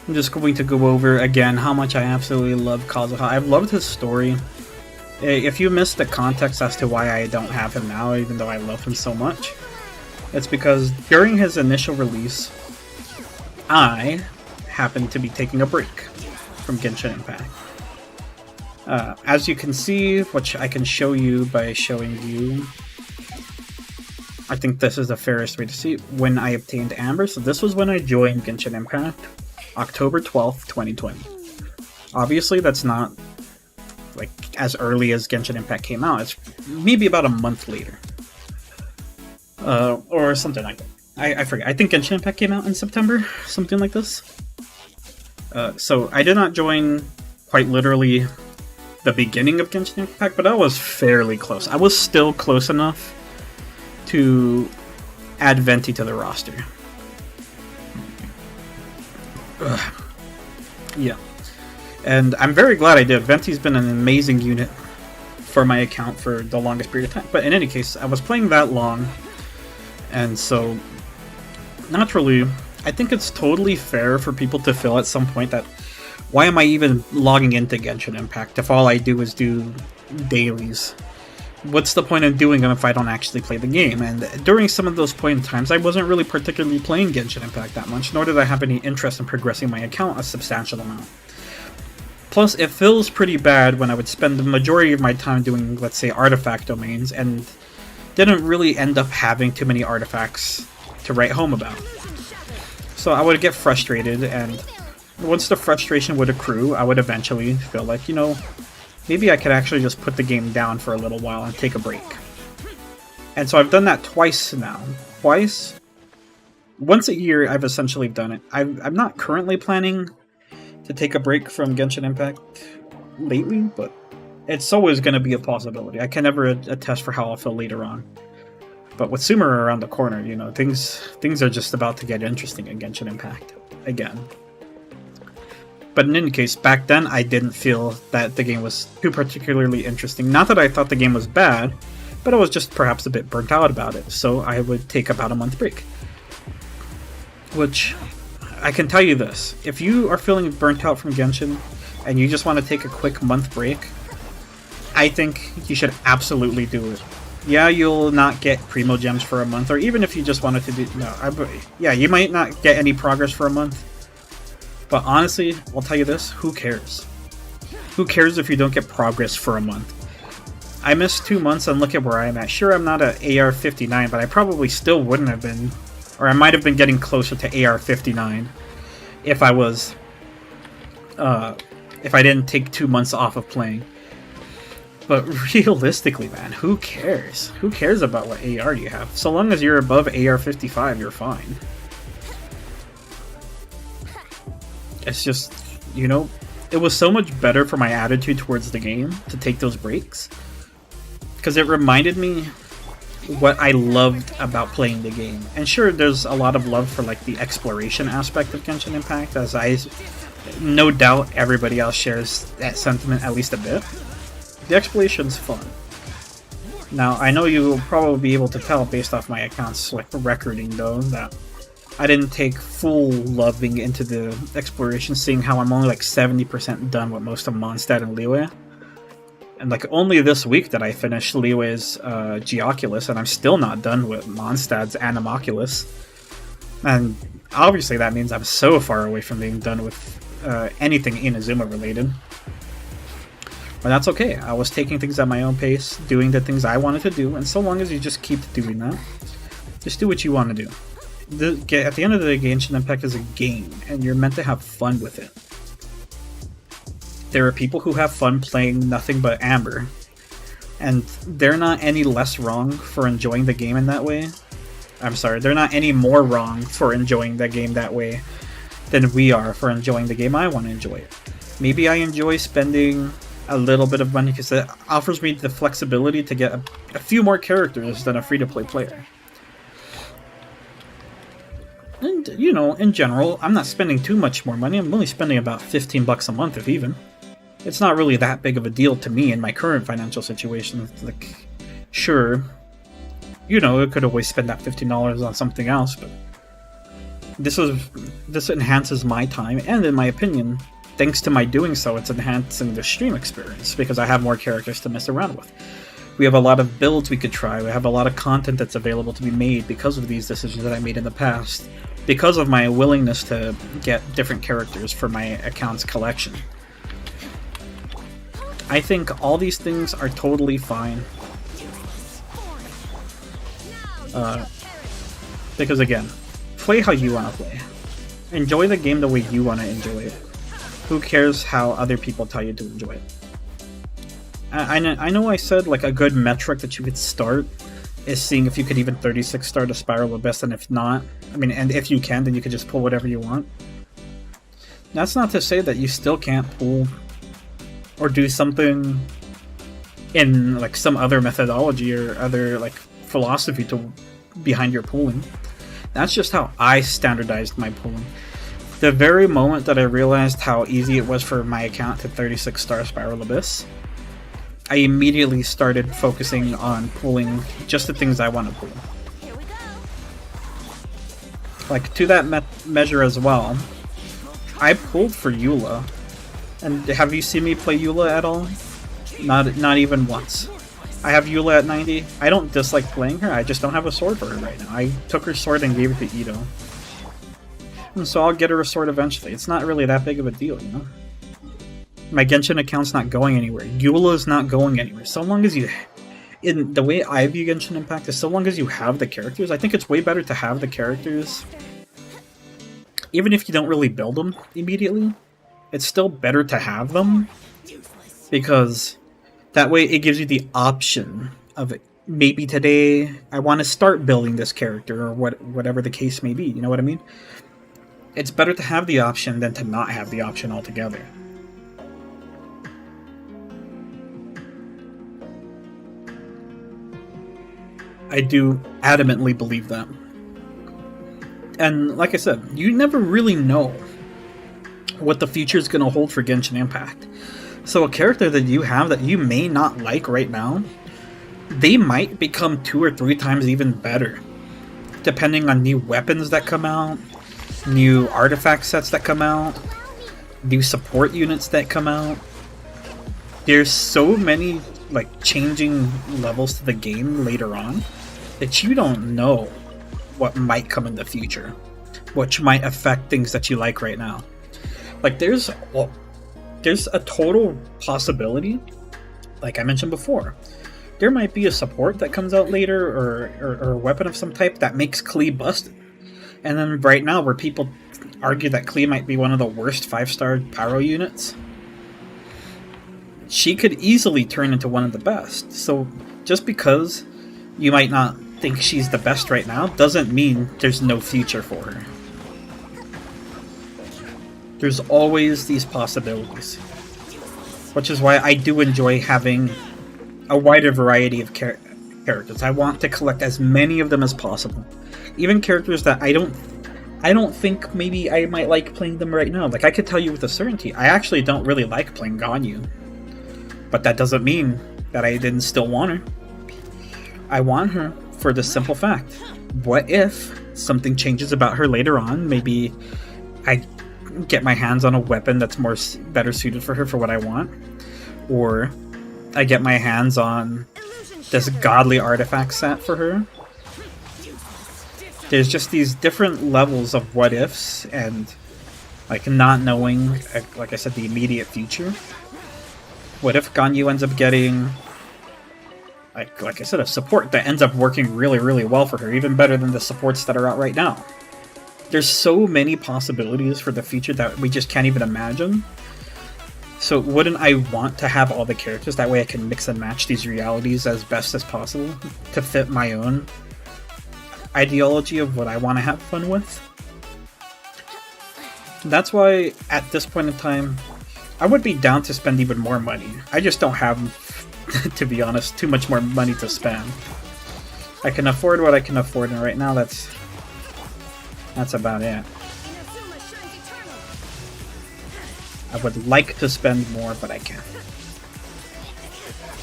I'm just going to go over again how much I absolutely love Kazuha. I've loved his story. If you missed the context as to why I don't have him now, even though I love him so much, it's because during his initial release, I happened to be taking a break from Genshin Impact. As you can see, which I can show you by showing you, I think this is the fairest way to see it, when I obtained Amber. So this was when I joined Genshin Impact, October 12th, 2020. Obviously, that's not like as early as Genshin Impact came out. It's maybe about a month later, or something like that. I forget. I think Genshin Impact came out in September, something like this. So I did not join quite literally the beginning of Genshin Impact, but I was fairly close. I was still close enough to add Venti to the roster. Yeah. And I'm very glad I did. Venti's been an amazing unit for my account for the longest period of time. But in any case, I was playing that long, and so naturally, I think it's totally fair for people to feel at some point that why am I even logging into Genshin Impact if all I do is do dailies? What's the point in doing them if I don't actually play the game? And during some of those point in times, I wasn't really particularly playing Genshin Impact that much, nor did I have any interest in progressing my account a substantial amount. Plus, it feels pretty bad when I would spend the majority of my time doing, let's say, artifact domains, and didn't really end up having too many artifacts to write home about. So I would get frustrated, and once the frustration would accrue, I would eventually feel like, you know, maybe I could actually just put the game down for a little while and take a break. And so I've done that twice now. Twice? Once a year, I've essentially done it. I'm not currently planning to take a break from Genshin Impact lately, but it's always going to be a possibility. I can never attest for how I'll feel later on. But with Sumer around the corner, you know, things are just about to get interesting in Genshin Impact again. But in any case, back then I didn't feel that the game was too particularly interesting. Not that I thought the game was bad, but I was just perhaps a bit burnt out about it. So I would take about a month break. Which, I can tell you this, if you are feeling burnt out from Genshin and you just want to take a quick month break, I think you should absolutely do it. Yeah, you'll not get Primo Gems for a month, or even if you just wanted to do... yeah, you might not get any progress for a month. But honestly, I'll tell you this, who cares? Who cares if you don't get progress for a month? I missed 2 months and look at where I'm at. Sure, I'm not at AR 59, but I probably still wouldn't have been, or I might have been getting closer to AR 59 if I was, if I didn't take 2 months off of playing. But realistically, man, who cares? Who cares about what AR you have? So long as you're above AR 55, you're fine. It's just, you know, it was so much better for my attitude towards the game to take those breaks. Because it reminded me what I loved about playing the game. And sure, there's a lot of love for like the exploration aspect of Genshin Impact, as no doubt everybody else shares that sentiment at least a bit. The exploration's fun. Now, I know you'll probably be able to tell based off my account's like recording though, that I didn't take full loving into the exploration, seeing how I'm only like 70% done with most of Mondstadt and Liyue. And like only this week did I finish Liyue's Geoculus, and I'm still not done with Mondstadt's Animoculus. And obviously that means I'm so far away from being done with anything Inazuma related. But that's okay. I was taking things at my own pace, doing the things I wanted to do, and so long as you just keep doing that, just do what you want to do. at the end of the day, Genshin Impact is a game, and you're meant to have fun with it. There are people who have fun playing nothing but Amber, and they're not any less wrong for enjoying the game in that way. I'm sorry, they're not any more wrong for enjoying the game that way than we are for enjoying the game I want to enjoy. Maybe I enjoy spending a little bit of money because it offers me the flexibility to get a few more characters than a free-to-play player. And, you know, in general, I'm not spending too much more money. I'm only spending about $15 a month, if even. It's not really that big of a deal to me in my current financial situation. Like, sure, you know, I could always spend that $15 on something else, but this enhances my time, and in my opinion, thanks to my doing so, it's enhancing the stream experience because I have more characters to mess around with. We have a lot of builds we could try. We have a lot of content that's available to be made because of these decisions that I made in the past, because of my willingness to get different characters for my account's collection. I think all these things are totally fine. Because again, play how you want to play. Enjoy the game the way you want to enjoy it. Who cares how other people tell you to enjoy it? I know I said like a good metric that you could start is seeing if you could even 36 star the Spiral Abyss, and if not, I mean, and if you can, then you could just pull whatever you want. That's not to say that you still can't pull or do something in like some other methodology or other like philosophy to behind your pooling. That's just how I standardized my pooling. The very moment that I realized how easy it was for my account to 36 star Spiral Abyss, I immediately started focusing on pulling just the things I want to pull. Here we go. Like, to that measure as well, I pulled for Eula. And have you seen me play Eula at all? Not even once. I have Eula at 90. I don't dislike playing her, I just don't have a sword for her right now. I took her sword and gave it to Ito. And so I'll get her a sword eventually. It's not really that big of a deal, you know? My Genshin account's not going anywhere. Eula's not going anywhere. So long as you... In the way I view Genshin Impact is so long as you have the characters. I think it's way better to have the characters. Even if you don't really build them immediately, it's still better to have them. Because that way it gives you the option of it. Maybe today I want to start building this character or whatever the case may be. You know what I mean? It's better to have the option than to not have the option altogether. I do adamantly believe that. And like I said, you never really know what the future is going to hold for Genshin Impact. So a character that you have that you may not like right now, they might become 2 or 3 times even better. Depending on new weapons that come out, new artifact sets that come out, new support units that come out. There's so many like changing levels to the game later on that you don't know what might come in the future, which might affect things that you like right now. Like there's a total possibility, like I mentioned before, there might be a support that comes out later or a weapon of some type that makes Klee busted. And then right now where people argue that Klee might be one of the worst 5-star Pyro units, she could easily turn into one of the best. So just because you might not think she's the best right now doesn't mean there's no future for her. There's always these possibilities. Which is why I do enjoy having a wider variety of characters. I want to collect as many of them as possible. Even characters that I don't think maybe I might like playing them right now. Like I could tell you with a certainty, I actually don't really like playing Ganyu. But that doesn't mean that I didn't still want her. I want her for the simple fact. What if something changes about her later on? Maybe I get my hands on a weapon that's better suited for her for what I want. Or I get my hands on this godly artifact set for her. There's just these different levels of what ifs and like not knowing, like I said, the immediate future. What if Ganyu ends up getting, like I said, a support that ends up working really, really well for her, even better than the supports that are out right now? There's so many possibilities for the future that we just can't even imagine. So wouldn't I want to have all the characters? That way I can mix and match these realities as best as possible to fit my own ideology of what I want to have fun with. That's why, at this point in time, I would be down to spend even more money. I just don't have, to be honest, too much more money to spend. I can afford what I can afford, and right now that's about it. I would like to spend more, but I can't.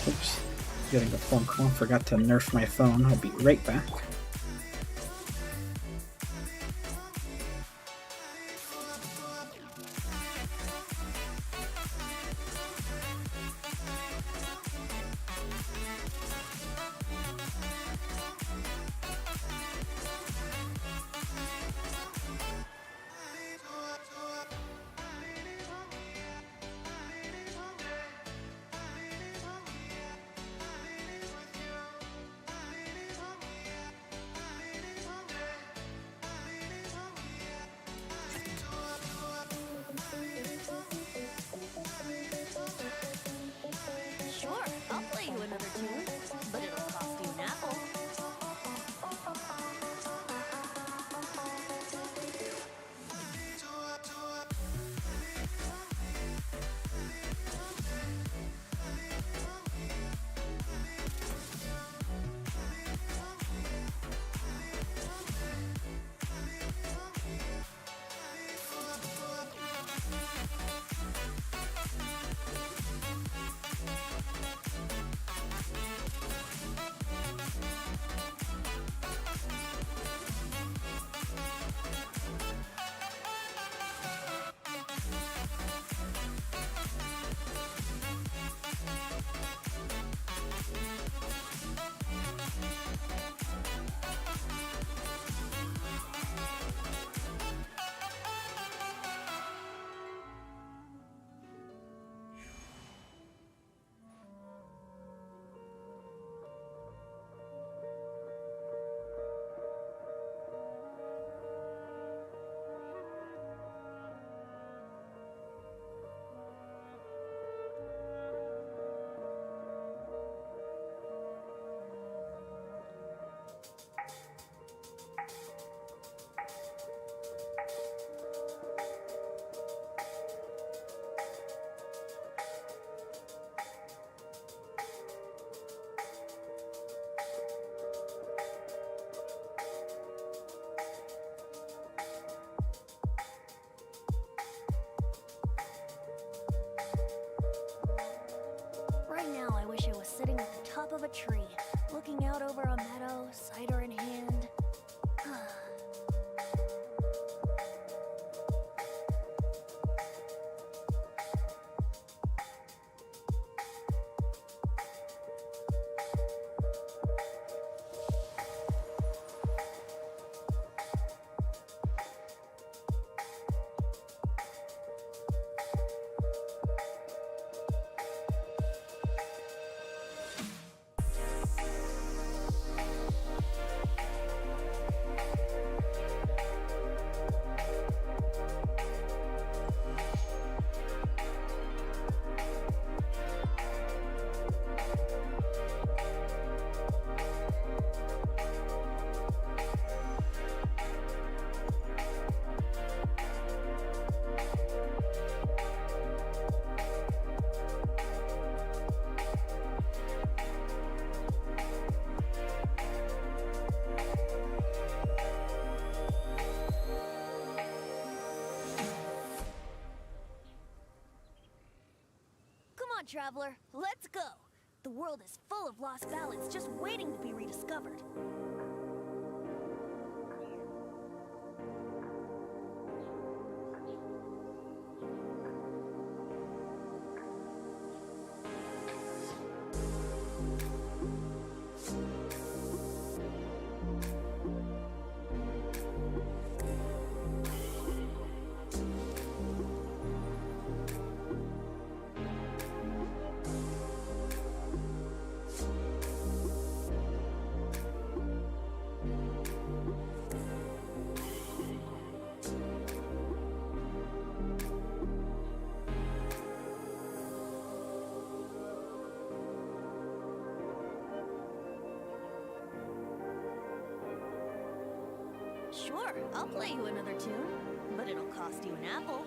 Oops. Getting a phone call. Forgot to nerf my phone. I'll be right back. Sure, I'll play you another tune, but it'll cost you an apple. Right now, I wish I was sitting at the top of a tree, looking out over a meadow, cider in hand. Traveler, let's go! The world is full of lost ballads just waiting to be rediscovered. I'll play you another tune, but it'll cost you an apple.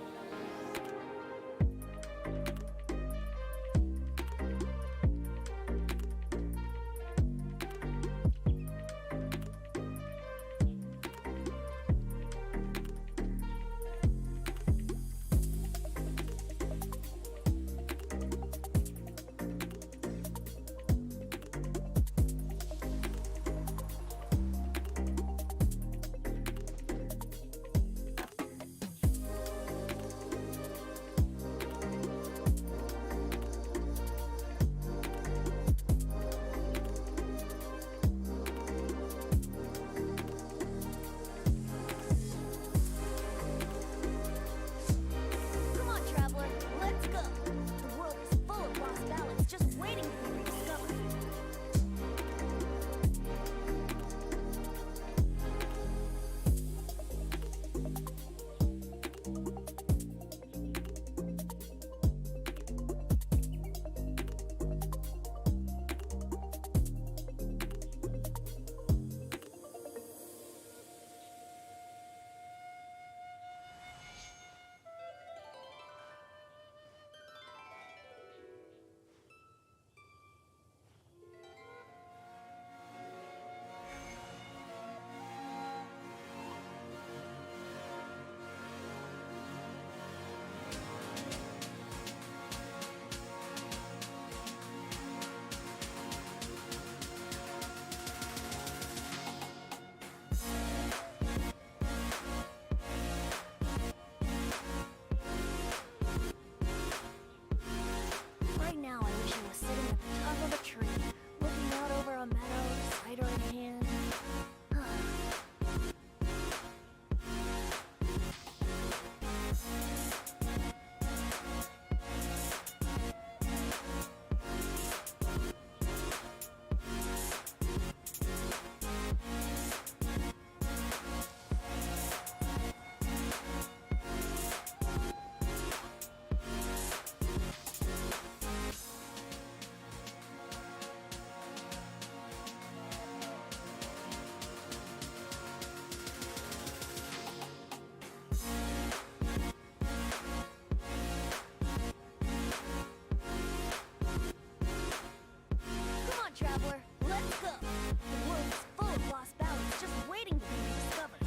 Come on, traveler, let's go. The world is full of lost ballads just waiting to be rediscovered. Right now, I wish I was sitting at the top of a tree, looking out over a meadow, cider in hand. Come on, traveler, let's go. The world is full of lost ballads just waiting to be rediscovered.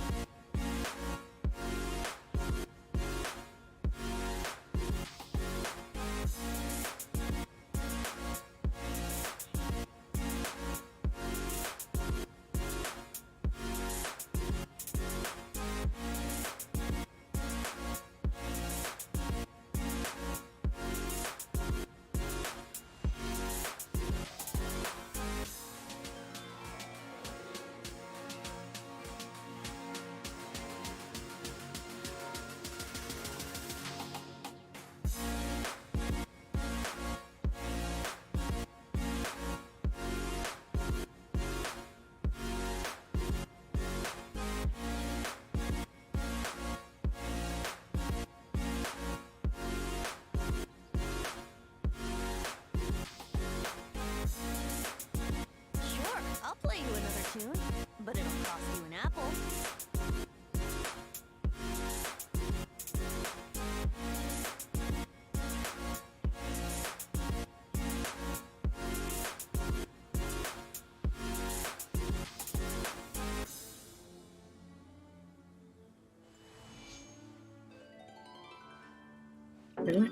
Sure, I'll play you another tune, but it'll cost you an apple.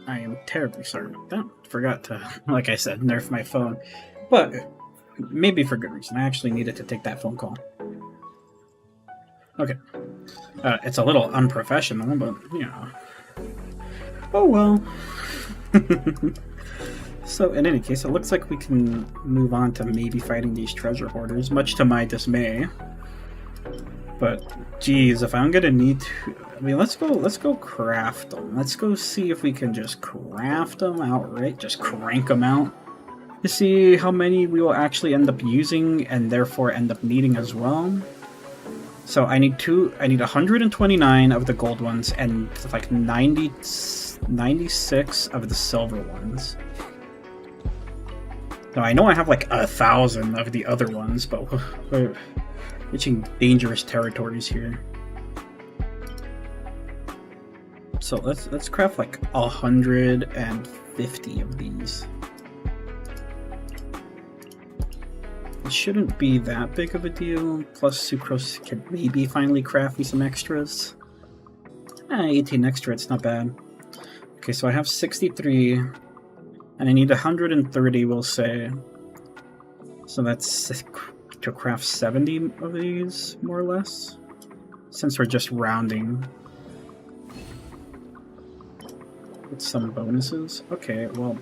I am terribly sorry about that. Forgot to, like I said, nerf my phone. But maybe for good reason. I actually needed to take that phone call. Okay. It's a little unprofessional, but, you know. Oh well. So, in any case, it looks like we can move on to maybe fighting these treasure hoarders, much to my dismay. But, geez, if I'm gonna need to... I mean, let's go craft them. Let's go see if we can just craft them outright, just crank them out, to see how many we will actually end up using, and therefore end up needing as well. So I need 129 of the gold ones, and like 96 of the silver ones. Now, I know I have like 1,000 of the other ones, but we're reaching dangerous territories here. So let's craft like 150 of these. It shouldn't be that big of a deal. Plus Sucrose can maybe finally craft me some extras. 18 extra, it's not bad. Okay, so I have 63, and I need 130, we'll say. So that's to craft 70 of these, more or less, since we're just rounding. With some bonuses. Okay, well,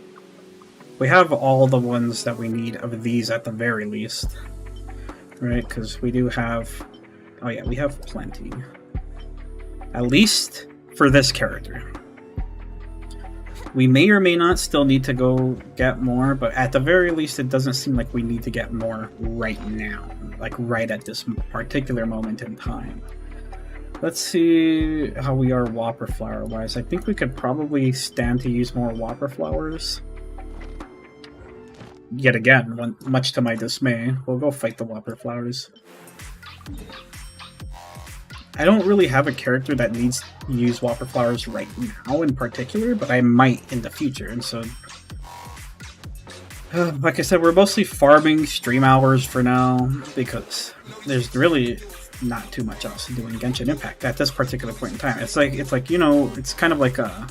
we have all the ones that we need of these at the very least. Right, because we do have... Oh yeah, we have plenty. At least for this character. We may or may not still need to go get more, but at the very least it doesn't seem like we need to get more right now. Like right at this particular moment in time. Let's see how we are Whopper Flower wise. I think we could probably stand to use more Whopper Flowers. Yet again, much to my dismay, we'll go fight the Whopper Flowers. I don't really have a character that needs to use Whopper Flowers right now in particular, but I might in the future, and so... like I said, we're mostly farming stream hours for now, because there's really not too much else to do in Genshin Impact at this particular point in time. It's like, you know, it's kind of like a...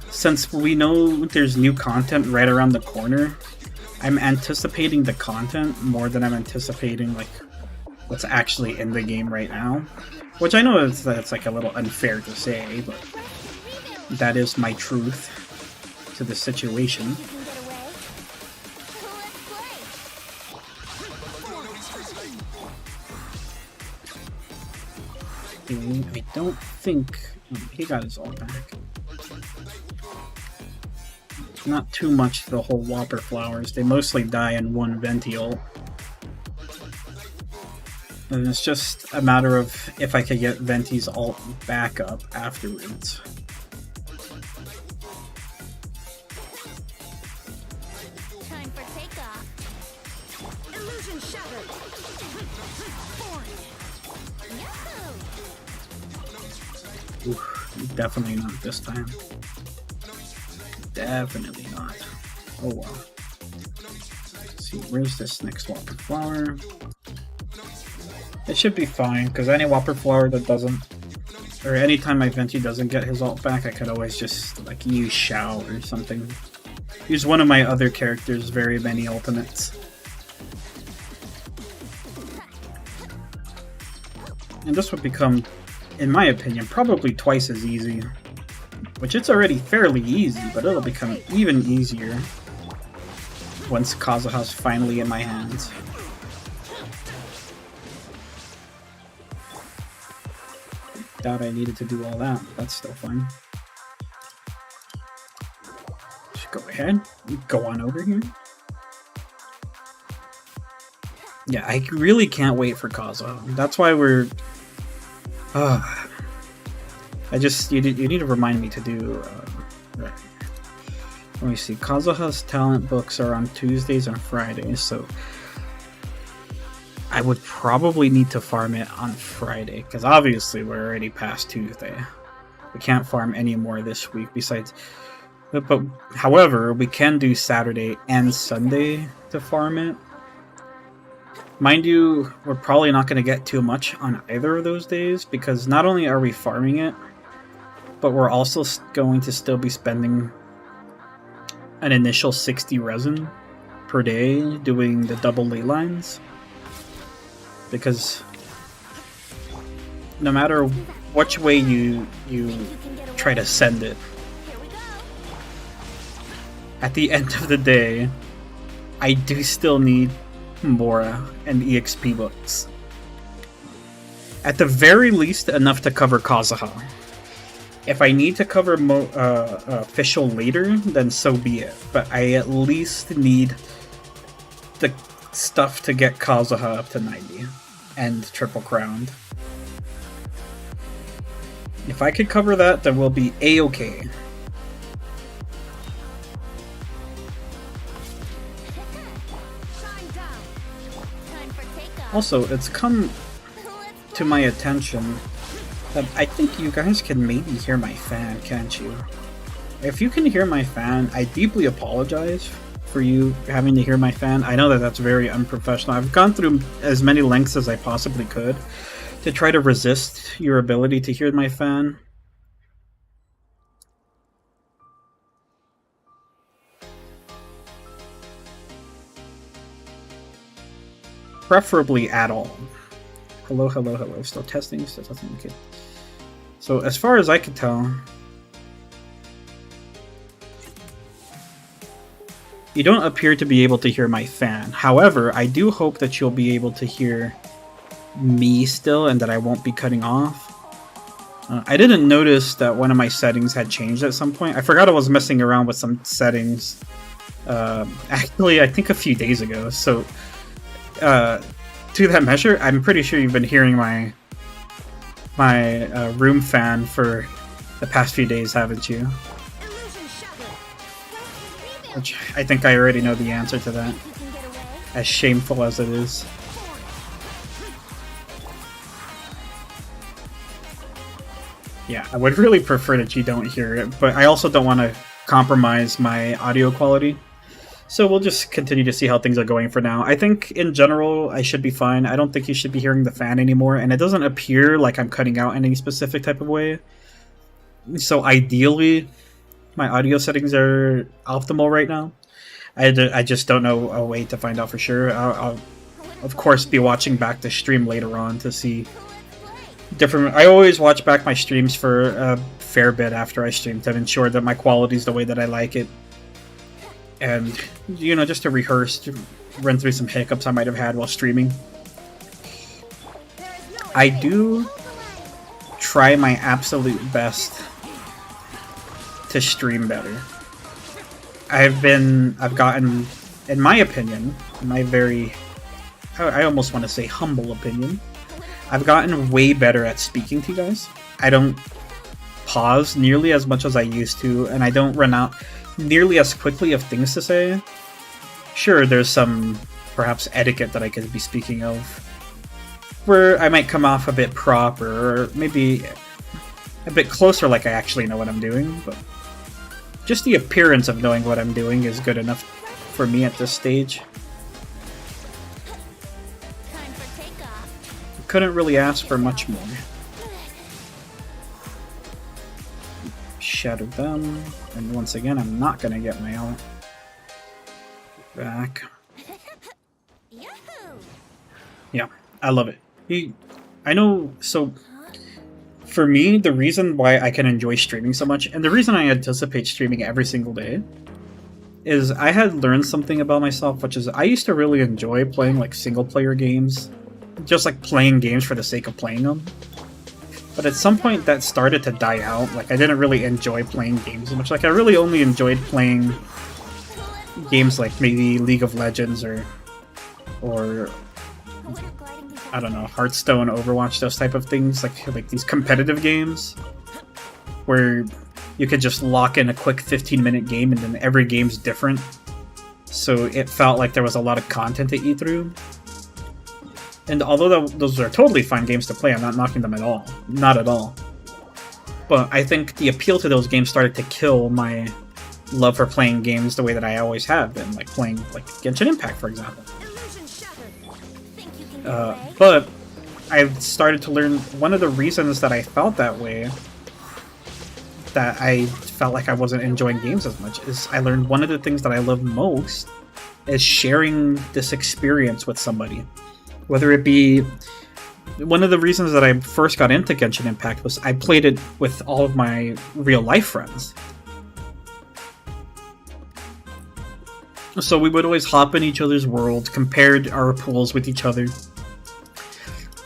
Since we know there's new content right around the corner, I'm anticipating the content more than I'm anticipating, like, what's actually in the game right now. Which I know that's like a little unfair to say, but that is my truth to the situation. I don't think... he got his ult back. Not too much to the whole Whopper Flowers. They mostly die in one Venti ult. And it's just a matter of if I could get Venti's ult back up afterwards. Time for takeoff. Illusion shattered. Oof, definitely not this time. Definitely not. Oh well. Let's see, where's this next Whopper Flower? It should be fine, because any Whopper Flower that doesn't... Or anytime my Venti doesn't get his ult back, I could always just, like, use Xiao or something. Use one of my other characters' very many ultimates. And this would become, in my opinion, probably twice as easy. Which it's already fairly easy, but it'll become even easier once Kazuha's finally in my hands. Doubt I needed to do all that, but that's still fine. Just go ahead, go on over here. Yeah, I really can't wait for Kazuha. That's why we're... you need to remind me to do... right. Let me see, Kazuha's talent books are on Tuesdays and Fridays, so... I would probably need to farm it on Friday, because obviously we're already past Tuesday. We can't farm any more this week besides... But however, we can do Saturday and Sunday to farm it. Mind you, we're probably not going to get too much on either of those days, because not only are we farming it, but we're also going to still be spending an initial 60 resin per day doing the double ley lines. Because no matter which way you try to send it, at the end of the day, I do still need Mora and EXP books. At the very least, enough to cover Kazuha. If I need to cover official later, then so be it. But I at least need the stuff to get Kazuha up to 90 and triple crowned. If I could cover that, then we'll be a-okay. Also, it's come to my attention I think you guys can maybe hear my fan, can't you? If you can hear my fan, I deeply apologize for you having to hear my fan. I know that that's very unprofessional. I've gone through as many lengths as I possibly could to try to resist your ability to hear my fan. Preferably at all. Hello, hello, hello. Still testing, okay. So as far as I can tell, you don't appear to be able to hear my fan. However, I do hope that you'll be able to hear me still and that I won't be cutting off. I didn't notice that one of my settings had changed at some point. I forgot I was messing around with some settings. Actually, I think a few days ago. So, to that measure, I'm pretty sure you've been hearing my room fan for the past few days, haven't you? Which I think I already know the answer to that, as shameful as it is. Yeah, I would really prefer that you don't hear it, but I also don't want to compromise my audio quality. So we'll just continue to see how things are going for now. I think, in general, I should be fine. I don't think you should be hearing the fan anymore, and it doesn't appear like I'm cutting out in any specific type of way. So ideally, my audio settings are optimal right now. I just don't know a way to find out for sure. I'll of course, be watching back the stream later on to see different... I always watch back my streams for a fair bit after I stream to ensure that my quality is the way that I like it. And, you know, just to rehearse, to run through some hiccups I might have had while streaming. I do try my absolute best to stream better. I've gotten, in my opinion, my very, I almost want to say humble opinion, I've gotten way better at speaking to you guys. I don't pause nearly as much as I used to, and I don't run out nearly as quickly of things to say. Sure, there's some, perhaps, etiquette that I could be speaking of, where I might come off a bit proper, or maybe a bit closer like I actually know what I'm doing, but just the appearance of knowing what I'm doing is good enough for me at this stage. Couldn't really ask for much more. Shadow them, and once again, I'm not gonna get my ult back. Yeah, I love it. I know, so for me, the reason why I can enjoy streaming so much, and the reason I anticipate streaming every single day, is I had learned something about myself, which is I used to really enjoy playing like single-player games, just like playing games for the sake of playing them. But at some point that started to die out. Like, I didn't really enjoy playing games as much. Like, I really only enjoyed playing games like maybe League of Legends or I don't know, Hearthstone, Overwatch, those type of things, like these competitive games where you could just lock in a quick 15-minute game and then every game's different. So it felt like there was a lot of content to eat through. And although those are totally fine games to play, I'm not knocking them at all. Not at all. But I think the appeal to those games started to kill my love for playing games the way that I always have been, like playing like Genshin Impact, for example. But I started to learn one of the reasons that I felt that way, that I felt like I wasn't enjoying games as much, is I learned one of the things that I love most is sharing this experience with somebody. Whether it be... One of the reasons that I first got into Genshin Impact was I played it with all of my real-life friends. So we would always hop in each other's worlds, compared our pools with each other.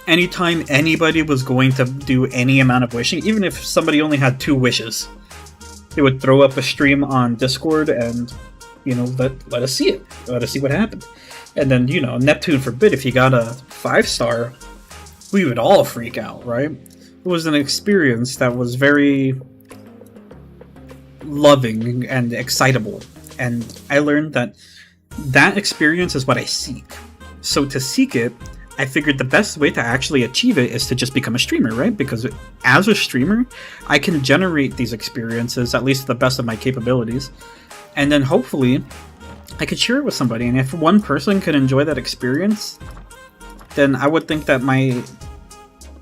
Anytime anybody was going to do any amount of wishing, even if somebody only had 2 wishes, they would throw up a stream on Discord and, you know, let us see it. Let us see what happened. And then, you know, Neptune forbid, if you got a 5-star, we would all freak out, right? It was an experience that was very loving and excitable. And I learned that that experience is what I seek. So to seek it, I figured the best way to actually achieve it is to just become a streamer, right? Because as a streamer, I can generate these experiences, at least to the best of my capabilities, and then hopefully I could share it with somebody. And if one person can enjoy that experience, then I would think that my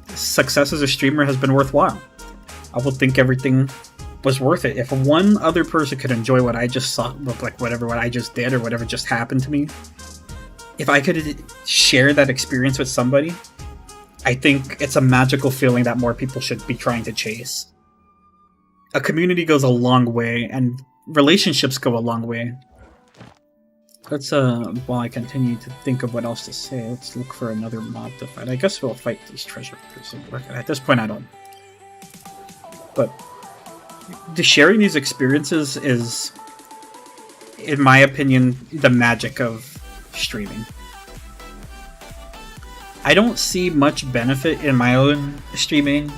success as a streamer has been worthwhile. I would think everything was worth it. If one other person could enjoy what I just saw, like what I just did or whatever just happened to me, if I could share that experience with somebody, I think it's a magical feeling that more people should be trying to chase. A community goes a long way, and relationships go a long way. Let's, while I continue to think of what else to say, let's look for another mob to fight. I guess we'll fight these treasure person. At this point, I don't. But sharing these experiences is, in my opinion, the magic of streaming. I don't see much benefit in my own streaming,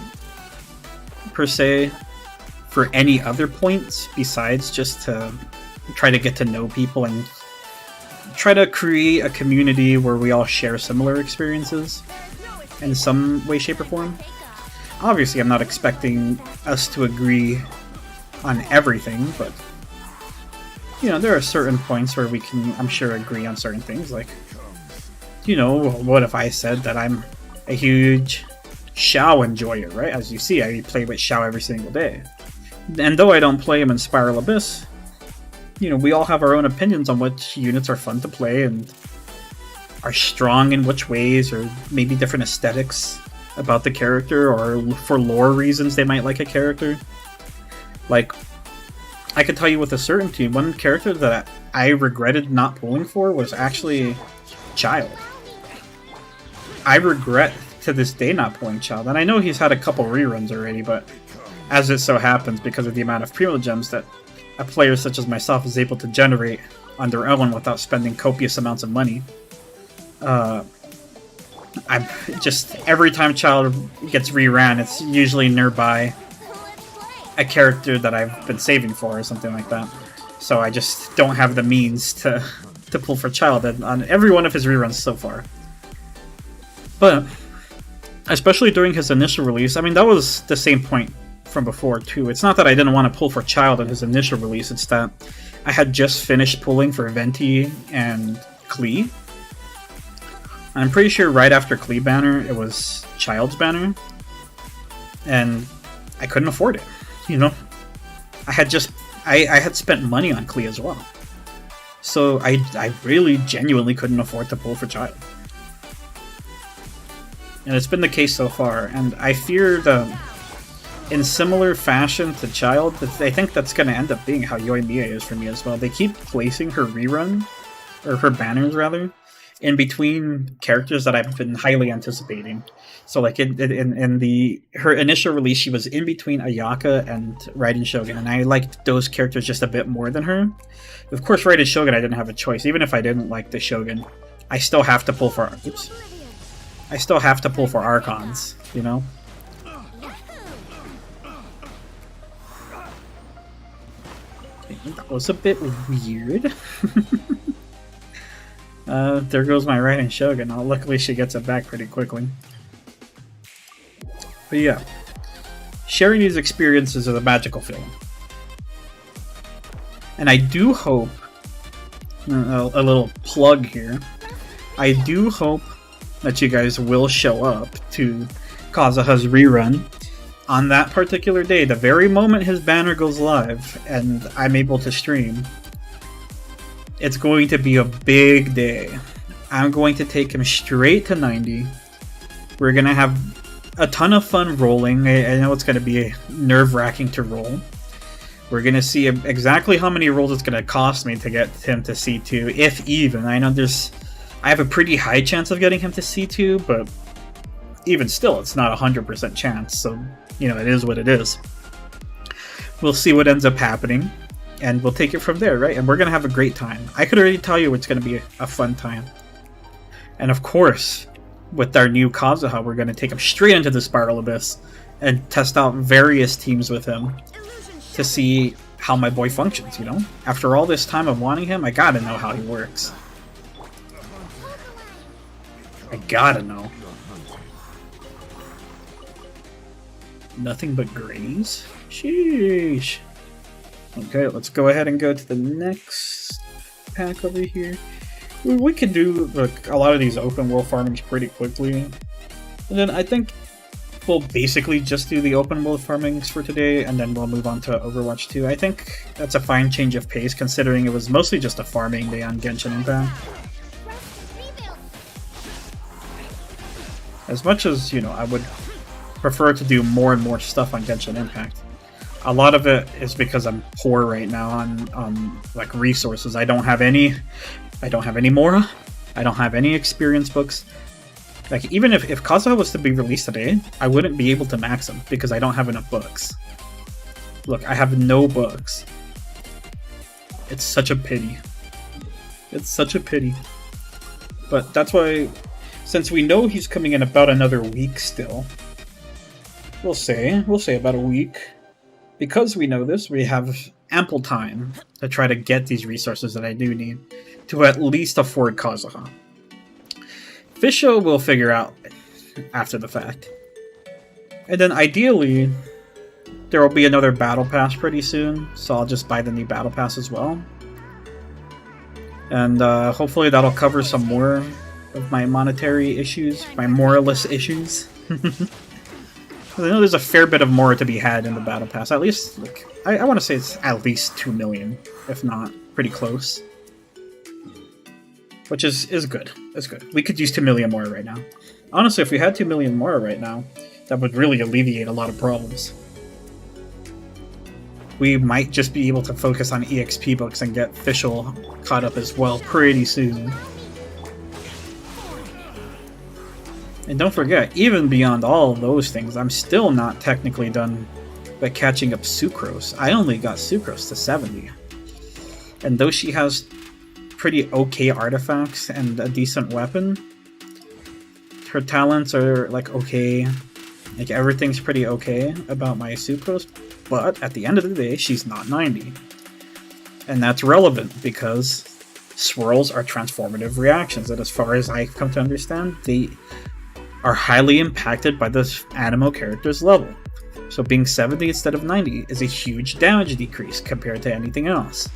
per se, for any other points besides just to try to get to know people and try to create a community where we all share similar experiences in some way, shape, or form. Obviously, I'm not expecting us to agree on everything, but you know, there are certain points where we can, I'm sure, agree on certain things. Like, you know, what if I said that I'm a huge Xiao enjoyer, right? As you see, I play with Xiao every single day. And though I don't play him in Spiral Abyss, you know, we all have our own opinions on which units are fun to play and are strong in which ways, or maybe different aesthetics about the character, or for lore reasons they might like a character. Like, I can tell you with a certainty, one character that I regretted not pulling for was actually Child. I regret to this day not pulling Child, and I know he's had a couple reruns already, but as it so happens, because of the amount of Primo Gems that a player such as myself is able to generate on their own without spending copious amounts of money, I'm just, every time Child gets reran, it's usually nearby a character that I've been saving for or something like that. So I just don't have the means to pull for Child on every one of his reruns so far. But especially during his initial release, I mean, that was the same point from before too. It's not that I didn't want to pull for Child in his initial release, it's that I had just finished pulling for Venti and Klee. I'm pretty sure right after Klee banner, it was Child's banner, and I couldn't afford it. You know, I had spent money on Klee as well, so I really genuinely couldn't afford to pull for Child, and it's been the case so far. And I fear that in similar fashion to Child, I think that's going to end up being how Yoimiya is for me as well. They keep placing her rerun, or her banners rather, in between characters that I've been highly anticipating. So like in her initial release, she was in between Ayaka and Raiden Shogun, and I liked those characters just a bit more than her. Of course, Raiden Shogun, I didn't have a choice. Even if I didn't like the Shogun, I still have to pull for Archons, you know? That was a bit weird. There goes my Raiden Shogun. Luckily she gets it back pretty quickly. But yeah, sharing these experiences is a magical feeling. And I do hope, a little plug here, I do hope that you guys will show up to Kazuha's rerun on that particular day, the very moment his banner goes live and I'm able to stream. It's going to be a big day. I'm going to take him straight to 90. We're going to have a ton of fun rolling. I know it's going to be nerve-wracking to roll. We're going to see exactly how many rolls it's going to cost me to get him to C2, if even. I know I have a pretty high chance of getting him to C2, but even still, it's not a 100% chance, so, you know, it is what it is. We'll see what ends up happening, and we'll take it from there, right? And we're going to have a great time. I could already tell you it's going to be a fun time. And of course, with our new Kazuha, we're going to take him straight into the Spiral Abyss and test out various teams with him to see how my boy functions, you know? After all this time of wanting him, I gotta know how he works. I gotta know. Nothing but grays? Sheesh. Okay, let's go ahead and go to the next pack over here. We could do like a lot of these open world farmings pretty quickly. And then I think we'll basically just do the open world farmings for today, and then we'll move on to Overwatch 2. I think that's a fine change of pace considering it was mostly just a farming day on Genshin Impact. As much as, you know, I would prefer to do more and more stuff on Genshin Impact, a lot of it is because I'm poor right now on like resources. I don't have any Mora. I don't have any experience books. Like, even if Kazuha was to be released today, I wouldn't be able to max him because I don't have enough books. Look, I have no books. It's such a pity. It's such a pity. But that's why, since we know he's coming in about another week still, we'll say about a week. Because we know this, we have ample time to try to get these resources that I do need to at least afford Kazuha. Fisho we'll figure out after the fact. And then ideally, there will be another battle pass pretty soon, so I'll just buy the new battle pass as well. And hopefully that'll cover some more of my monetary issues, my moraless issues. I know there's a fair bit of more to be had in the battle pass. At least, like, I want to say it's at least 2 million, if not pretty close. Which is good. It's good. We could use 2 million more right now. Honestly, if we had 2 million more right now, that would really alleviate a lot of problems. We might just be able to focus on EXP books and get Fischl caught up as well pretty soon. And don't forget, even beyond all of those things, I'm still not technically done by catching up Sucrose. I only got Sucrose to 70. And though she has pretty okay artifacts and a decent weapon, her talents are like okay. Like everything's pretty okay about my Sucrose, but at the end of the day, she's not 90. And that's relevant because swirls are transformative reactions, and as far as I've come to understand, they are highly impacted by the Animo character's level. So being 70 instead of 90 is a huge damage decrease compared to anything else.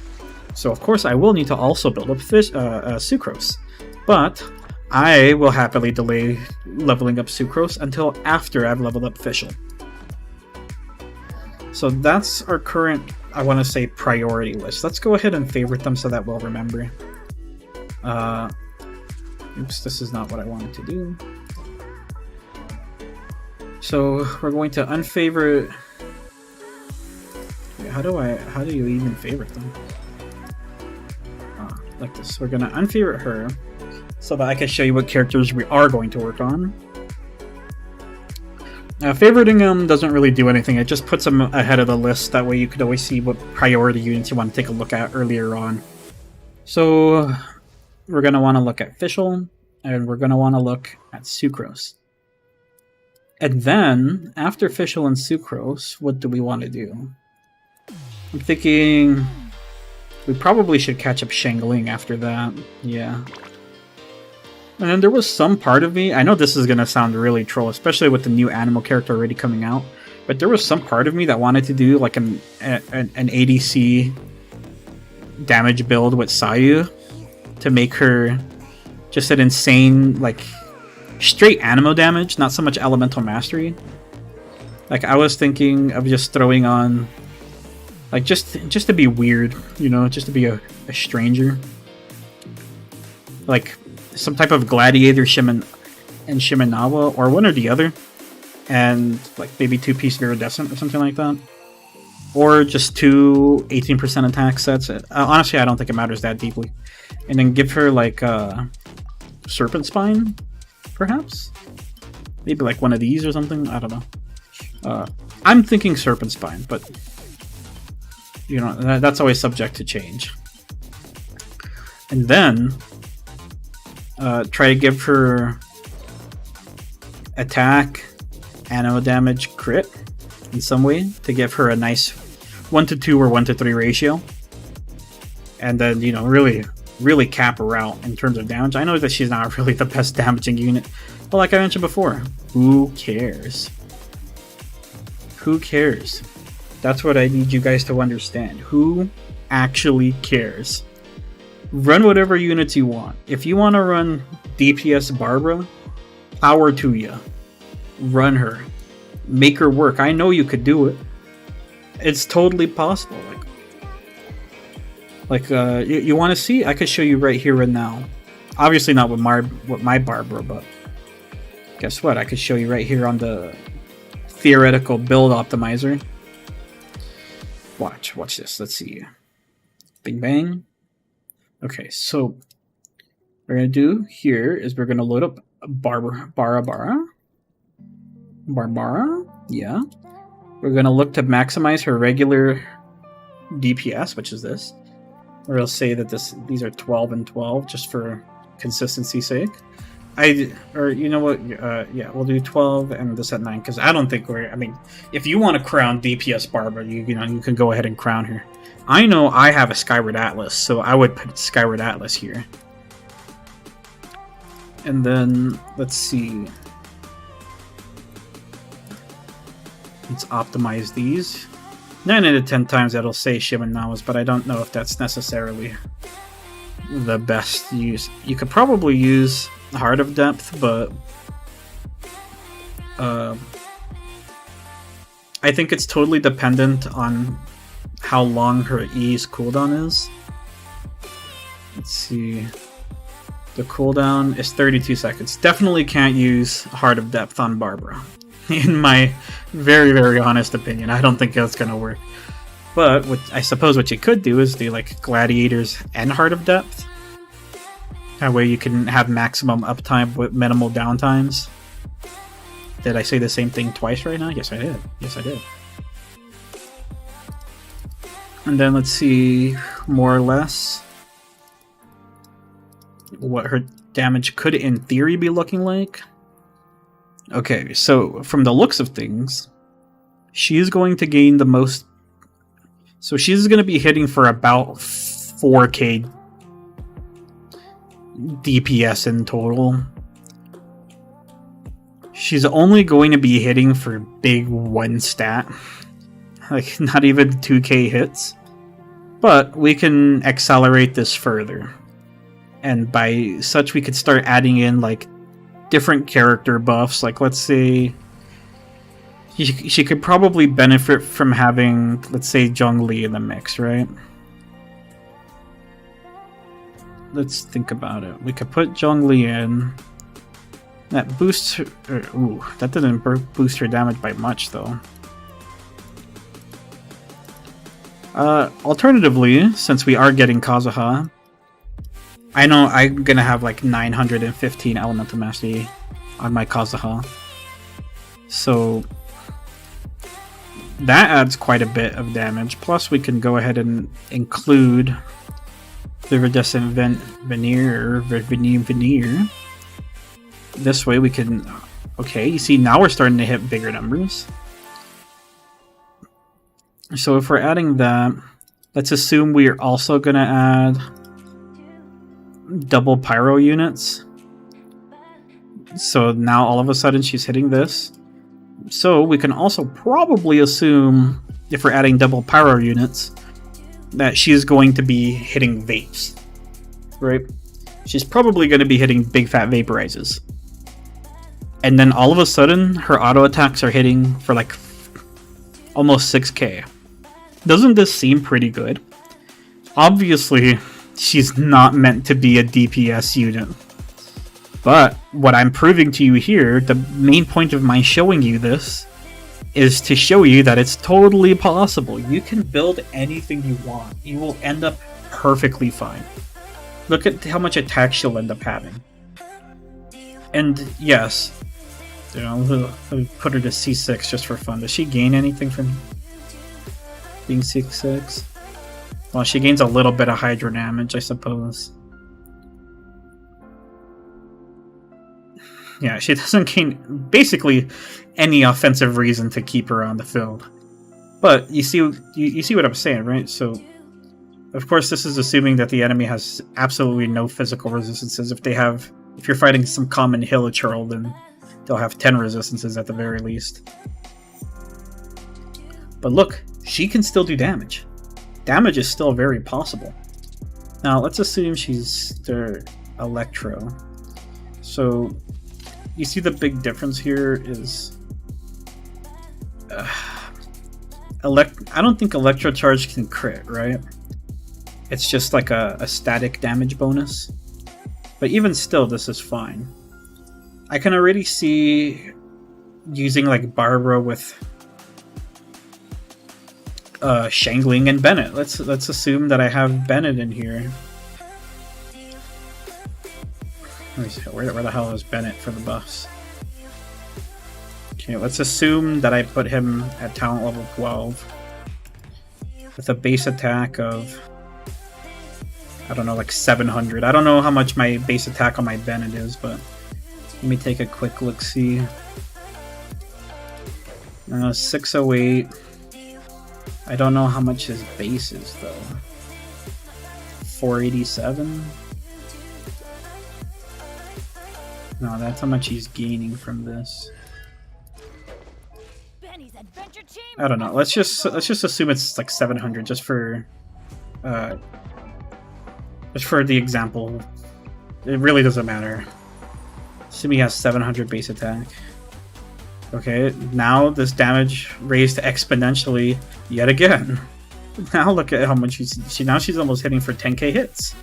So of course I will need to also build up Sucrose, but I will happily delay leveling up Sucrose until after I've leveled up Fischl. So that's our current, I want to say, priority list. Let's go ahead and favorite them so that we'll remember. Oops, this is not what I wanted to do. So we're going to unfavorite. Wait, how do you even favorite them? Like this. We're gonna unfavorite her so that I can show you what characters we are going to work on. Favoriting them doesn't really do anything. It just puts them ahead of the list. That way you could always see what priority units you want to take a look at earlier on. So we're gonna want to look at Fischl, and we're gonna want to look at Sucrose. And then, after Fischl and Sucrose, what do we want to do? I'm thinking we probably should catch up Shangling after that. Yeah. And then there was some part of me, I know this is going to sound really troll, especially with the new Animo character already coming out, but there was some part of me that wanted to do like an ADC damage build with Sayu to make her just an insane, like, straight Animo damage, not so much elemental mastery. Like, I was thinking of just throwing on, like, just to be weird, you know, just to be a stranger. Like, some type of gladiator and Shimenawa, or one or the other. And, like, maybe 2-piece Viridescent or something like that. Or just 2 18% attack sets. Honestly, I don't think it matters that deeply. And then give her, like, Serpent Spine, perhaps? Maybe like one of these or something? I don't know. I'm thinking Serpent Spine, but you know, that's always subject to change. And then try to give her attack, Animo damage, crit in some way to give her a nice 1-to-2 or 1-to-3 ratio. And then, you know, really really cap her out in terms of damage. I know that she's not really the best damaging unit, but like I mentioned before, who cares? Who cares? That's what I need you guys to understand. Who actually cares? Run whatever units you want. If you want to run DPS Barbara, power to you. Run her. Make her work. I know you could do it. It's totally possible. You want to see? I could show you right here and now. Obviously not with my Barbara, but guess what? I could show you right here on the theoretical build optimizer. Watch this. Let's see. Bing bang. Okay, so what we're gonna do here is we're gonna load up Barbara. Yeah. We're gonna look to maximize her regular DPS, which is this. Or I'll say that these are 12 and 12 just for consistency's sake. You know what? Yeah, we'll do 12 and this at 9 because I don't think I mean, if you want to crown DPS Barbara, you can go ahead and crown her. I know I have a Skyward Atlas, so I would put Skyward Atlas here. And then let's see. Let's optimize these. 9 out of 10 times that'll say Shimenawas, but I don't know if that's necessarily the best use. You could probably use Heart of Depth, but I think it's totally dependent on how long her E's cooldown is. Let's see. The cooldown is 32 seconds. Definitely can't use Heart of Depth on Barbara. In my very, very honest opinion. I don't think that's going to work. But I suppose what you could do is do like Gladiators and Heart of Depth. That way you can have maximum uptime with minimal downtimes. Did I say the same thing twice right now? Yes, I did. Yes, I did. And then let's see, Moraless. What her damage could, in theory, be looking like. Okay, so from the looks of things, she's going to gain the most. So she's going to be hitting for about 4k DPS in total. She's only going to be hitting for big 1 stat. Like, not even 2k hits. But we can accelerate this further. And by such, we could start adding in, like, different character buffs. Like, let's say she could probably benefit from having, let's say, Zhongli in the mix, right? Let's think about it. We could put Zhongli in. That boosts her, ooh, that didn't boost her damage by much, though. Alternatively, since we are getting Kazuha, I know I'm gonna have like 915 Elemental Mastery on my Kazuha. So that adds quite a bit of damage. Plus we can go ahead and include the Iridescent Veneer. This way we can... Okay, you see, now we're starting to hit bigger numbers. So if we're adding that, let's assume we are also going to add double pyro units. So now all of a sudden she's hitting this. So we can also probably assume, if we're adding double pyro units, that she's going to be hitting vapes. Right? She's probably going to be hitting big fat vaporizes. And then all of a sudden, her auto attacks are hitting for like almost 6k. Doesn't this seem pretty good? Obviously, she's not meant to be a DPS unit. But what I'm proving to you here, the main point of my showing you this, is to show you that it's totally possible. You can build anything you want. You will end up perfectly fine. Look at how much attack she'll end up having. And yes, you know, let me put her to C6 just for fun. Does she gain anything from being C6? Well, she gains a little bit of Hydro damage, I suppose. Yeah, she doesn't gain basically any offensive reason to keep her on the field. But you see what I'm saying, right? So Of course, this is assuming that the enemy has absolutely no physical resistances. If you're fighting some common hilichurl, then they'll have 10 resistances at the very least. But look, she can still do damage. Damage is still very possible. Now, let's assume she's the Electro. So, you see the big difference here is... I don't think Electro Charge can crit, right? It's just like a static damage bonus. But even still, this is fine. I can already see using like Barbara with Shangling and Bennett. Let's assume that I have Bennett in here. Let me see, where the hell is Bennett for the buffs? Okay, let's assume that I put him at talent level 12 with a base attack of, I don't know, like 700. I don't know how much my base attack on my Bennett is, but let me take a quick look-see. 608. I don't know how much his base is, though. 487? No, that's how much he's gaining from this. I don't know. Let's just assume it's like 700, just for the example. It really doesn't matter. Assume he has 700 base attack. Okay, now this damage raised exponentially yet again. Now look at how much she's almost hitting for 10k hits.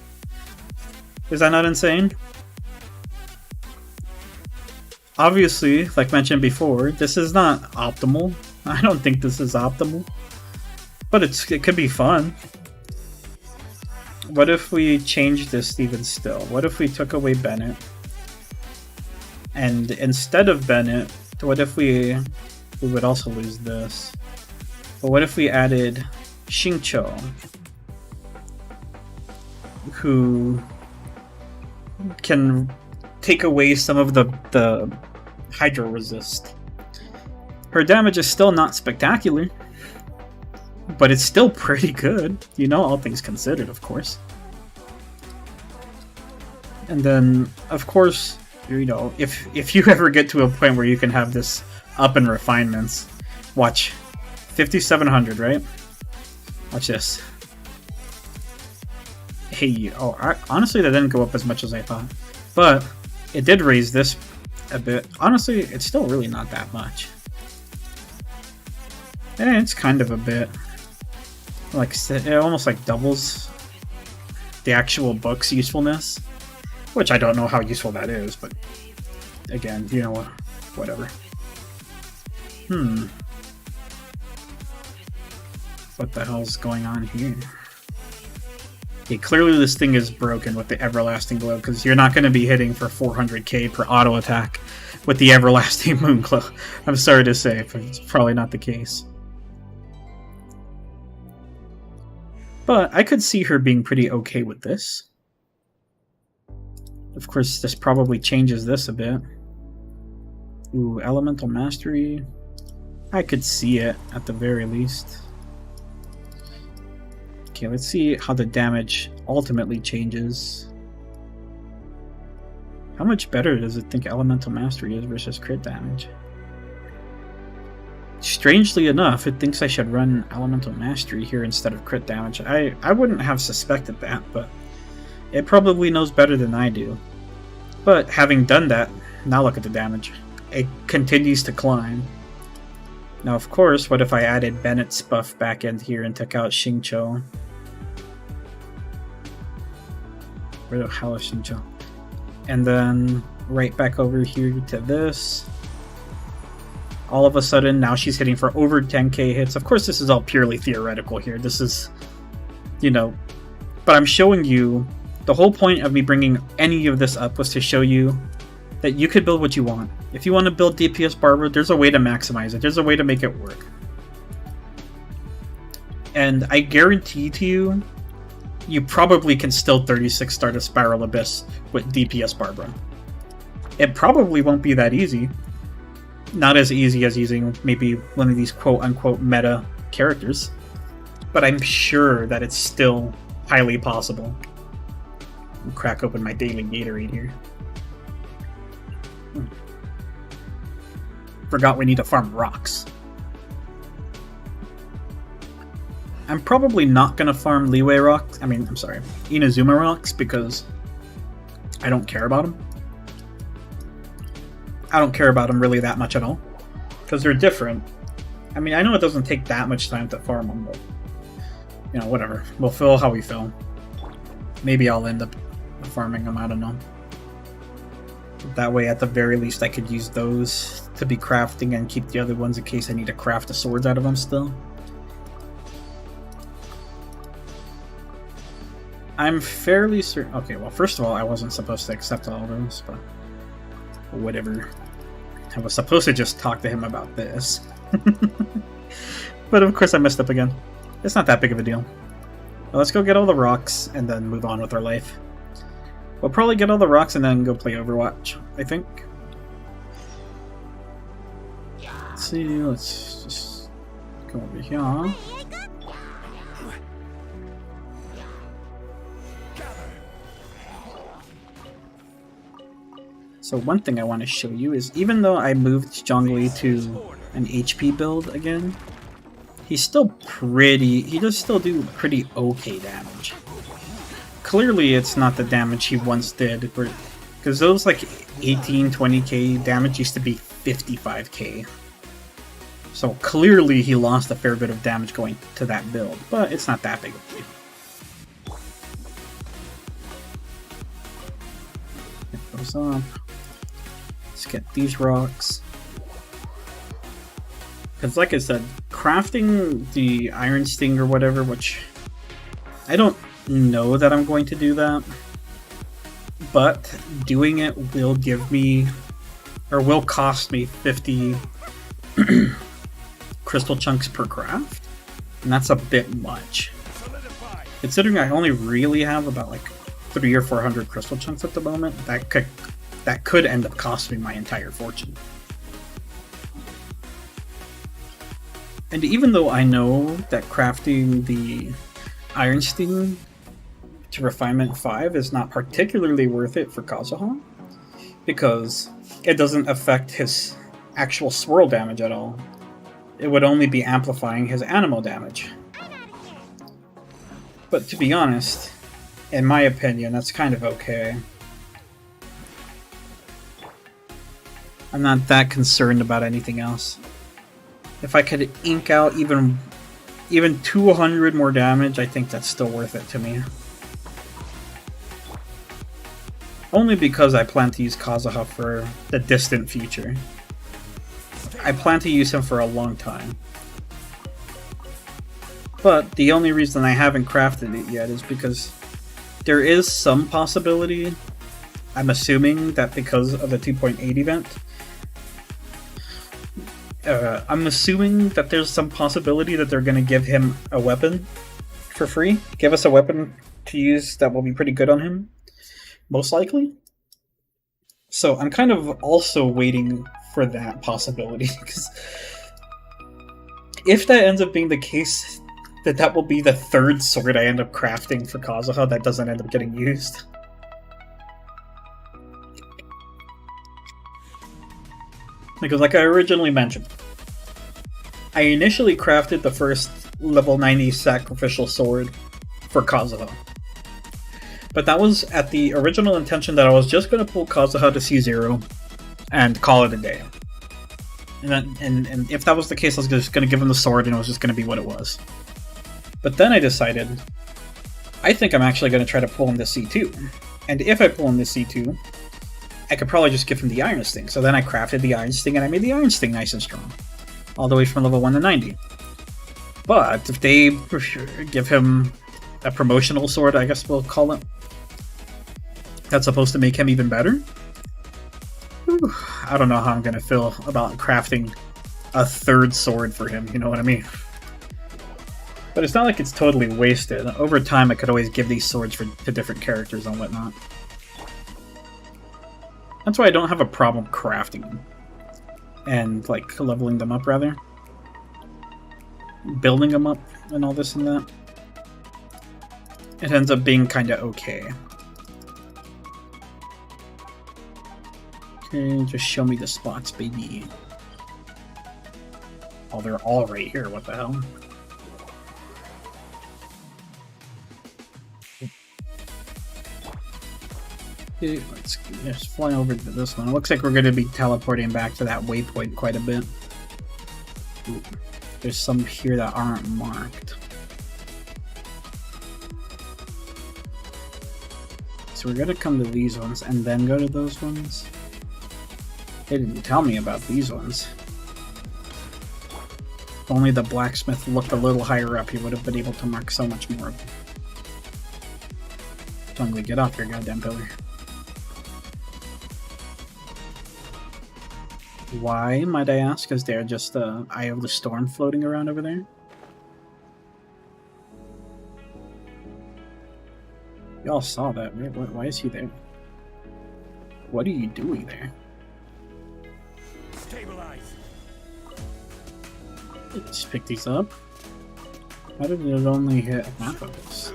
Is that not insane? Obviously, like mentioned before, this is not optimal. I don't think this is optimal. But it could be fun. What if we changed this even still? What if we took away Bennett? And instead of Bennett, what if we would also lose this? But what if we added Xingqiu, who can take away some of the Hydro resist? Her damage is still not spectacular, but it's still pretty good, you know, all things considered, of course. And then, of course, you know, if you ever get to a point where you can have this up in refinements, watch 5700, right? Watch this. Hey, honestly, that didn't go up as much as I thought, but it did raise this a bit. Honestly, it's still really not that much. It's kind of a bit. Like, it almost like doubles the actual book's usefulness. Which I don't know how useful that is, but again, you know what? Whatever. What the hell's going on here? Okay, clearly this thing is broken with the Everlasting Glow, because you're not going to be hitting for 400k per auto attack with the Everlasting Moon Glow. I'm sorry to say, but it's probably not the case. But I could see her being pretty okay with this. Of course, this probably changes this a bit. Ooh, Elemental Mastery. I could see it, at the very least. Okay, let's see how the damage ultimately changes. How much better does it think Elemental Mastery is versus crit damage? Strangely enough, it thinks I should run Elemental Mastery here instead of crit damage. I wouldn't have suspected that, but it probably knows better than I do. But having done that, now look at the damage. It continues to climb. Now, of course, what if I added Bennett's buff back in here and took out Xingqiu? Where the hell is Xingqiu? And then right back over here to this. All of a sudden, now she's hitting for over 10k hits. Of course, this is all purely theoretical here. This is, you know, but I'm showing you, the whole point of me bringing any of this up was to show you that you could build what you want. If you want to build DPS Barbara, there's a way to maximize it. There's a way to make it work. And I guarantee to you, you probably can still 36 start a Spiral Abyss with DPS Barbara. It probably won't be that easy. Not as easy as using maybe one of these quote-unquote meta characters. But I'm sure that it's still highly possible. I'll crack open my daily Gatorade here. Forgot we need to farm rocks. I'm probably not gonna farm Leeway rocks. I'm sorry, Inazuma rocks, because I don't care about them. I don't care about them really that much at all, because they're different. I mean, I know it doesn't take that much time to farm them, but you know, whatever. We'll fill how we fill. Maybe I'll end up farming them, I don't know. That way, at the very least, I could use those to be crafting and keep the other ones in case I need to craft the swords out of them still. I'm fairly certain... Okay, well, first of all, I wasn't supposed to accept all of those, but whatever. I was supposed to just talk to him about this. But of course I messed up again. It's not that big of a deal. Well, let's go get all the rocks and then move on with our life. We'll probably get all the rocks and then go play Overwatch, I think. Let's see, let's just go over here. So one thing I want to show you is, even though I moved Zhongli to an HP build again, he does still do pretty okay damage. Clearly it's not the damage he once did, because those like 18-20k damage used to be 55k. So clearly he lost a fair bit of damage going to that build, but it's not that big of a deal. It goes up. Let's get these rocks. Because like I said, crafting the Iron Sting or whatever, which I don't know that I'm going to do that, but doing it will give me, or will cost me 50 crystal chunks per craft, and that's a bit much. Considering I only really have about like 300 or 400 crystal chunks at the moment, that could end up costing me my entire fortune. And even though I know that crafting the Iron Sting to Refinement 5 is not particularly worth it for Kazuha, because it doesn't affect his actual swirl damage at all. It would only be amplifying his animal damage. But to be honest, in my opinion, that's kind of okay. I'm not that concerned about anything else. If I could ink out even 200 more damage, I think that's still worth it to me. Only because I plan to use Kazuha for the distant future. I plan to use him for a long time. But the only reason I haven't crafted it yet is because there is some possibility, I'm assuming that because of the 2.8 event, I'm assuming that there's some possibility that they're going to give him a weapon for free. Give us a weapon to use that will be pretty good on him. Most likely. So I'm kind of also waiting for that possibility. Because if that ends up being the case, that will be the third sword I end up crafting for Kazuha that doesn't end up getting used. Because like I originally mentioned, I initially crafted the first level 90 sacrificial sword for Kazuha. But that was at the original intention that I was just going to pull Kazuha to C0 and call it a day. And if that was the case, I was just going to give him the sword and it was just going to be what it was. But then I decided, I think I'm actually going to try to pull him to C2. And if I pull him to C2, I could probably just give him the Iron Sting. So then I crafted the Iron Sting and I made the Iron Sting nice and strong. All the way from level 1 to 90. But if they give him a promotional sword, I guess we'll call it, that's supposed to make him even better? Whew, I don't know how I'm going to feel about crafting a third sword for him, you know what I mean? But it's not like it's totally wasted. Over time I could always give these swords to different characters and whatnot. That's why I don't have a problem crafting them. And, like, leveling them up, rather. Building them up, and all this and that. it ends up being kind of okay. Okay, just show me the spots, baby. Oh, they're all right here. What the hell? Okay, let's just fly over to this one. It looks like we're going to be teleporting back to that waypoint quite a bit. Ooh, there's some here that aren't marked. So we're going to come to these ones and then go to those ones. They didn't tell me about these ones. If only the blacksmith looked a little higher up, he would have been able to mark so much more of them. Tungly, get off your goddamn pillar. Why, might I ask? Is there just the Eye of the Storm floating around over there? Y'all saw that, right? Why is he there? What are you doing there? Stabilize. Let's pick these up. How did it only hit half of this?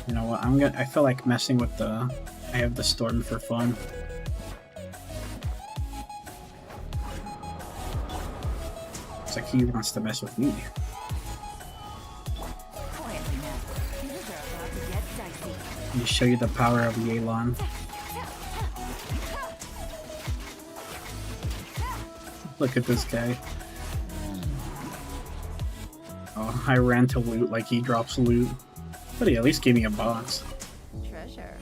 You know what? I feel like messing with the Eye of the Storm for fun. Looks like he wants to mess with me. Let me show you the power of Yelan. Look at this guy. Oh, I ran to loot like he drops loot. But he at least gave me a box. Treasure.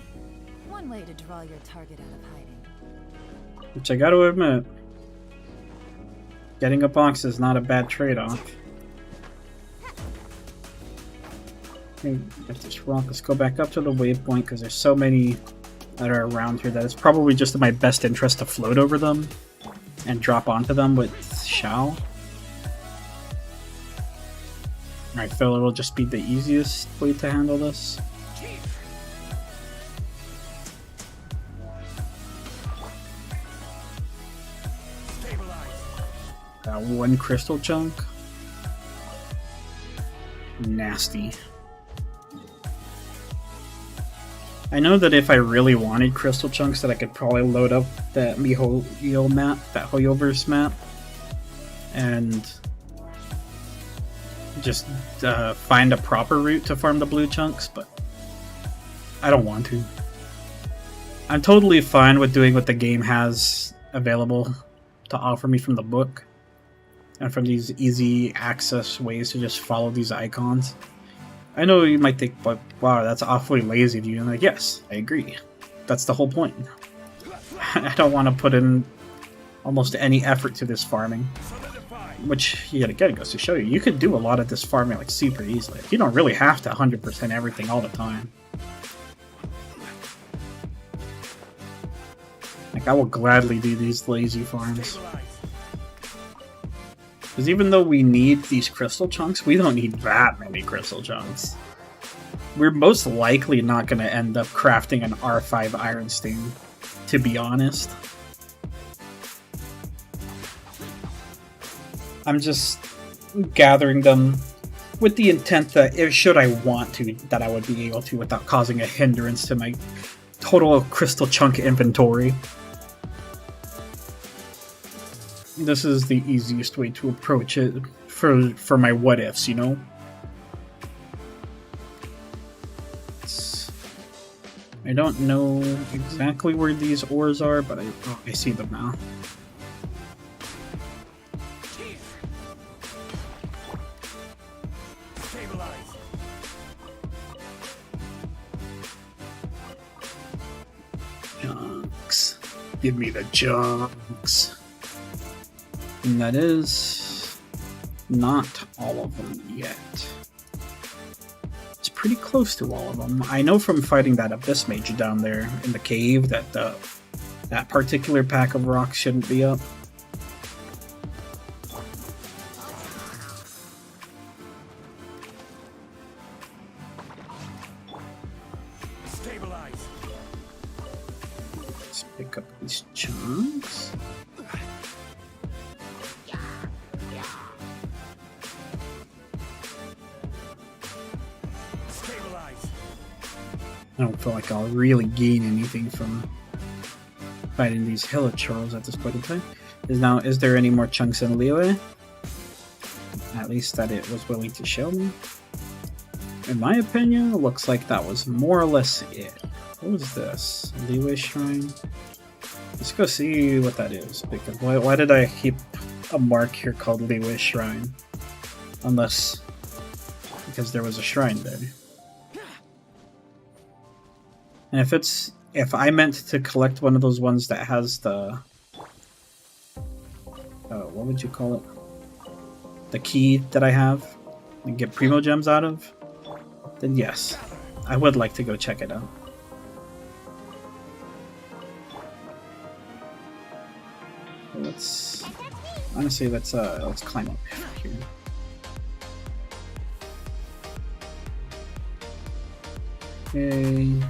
One way to draw your target out of hiding. Which I gotta admit, getting a box is not a bad trade-off. Okay, get this rock. Let's go back up to the waypoint because there's so many that are around here that it's probably just in my best interest to float over them and drop onto them with Shao. I feel it'll just be the easiest way to handle this. That one crystal chunk. Nasty. I know that if I really wanted crystal chunks that I could probably load up that MiHoYo map, that Hoyoverse map, and just find a proper route to farm the blue chunks, but I don't want to. I'm totally fine with doing what the game has available to offer me from the book and from these easy access ways to just follow these icons. I know you might think, but wow, that's awfully lazy of you. And like, yes, I agree. That's the whole point. I don't want to put in almost any effort to this farming. Which, yet again, goes to show you, you could do a lot of this farming like super easily. You don't really have to 100% everything all the time. Like, I will gladly do these lazy farms. Because even though we need these crystal chunks, we don't need that many crystal chunks. We're most likely not going to end up crafting an R5 Iron Sting, to be honest. I'm just gathering them with the intent that if should I want to, that I would be able to without causing a hindrance to my total crystal chunk inventory. This is the easiest way to approach it for my what ifs, you know? I don't know exactly where these ores are, but I see them now. Junks. Give me the junks. And that is not all of them yet. It's pretty close to all of them. I know from fighting that Abyss Mage down there in the cave that that particular pack of rocks shouldn't be up. Stabilize. Let's pick up these chunks. I don't feel like I'll really gain anything from fighting these hilichurls at this point in time. Is there any more chunks in Liyue? At least that it was willing to show me. In my opinion, it looks like that was more or less it. What was this? Liyue Shrine? Let's go see what that is, because why did I keep a mark here called Liyue Shrine? Unless because there was a shrine there. And if I meant to collect one of those ones that has the what would you call it? The key that I have and get Primo Gems out of, then yes, I would like to go check it out. Let's climb up here. Okay.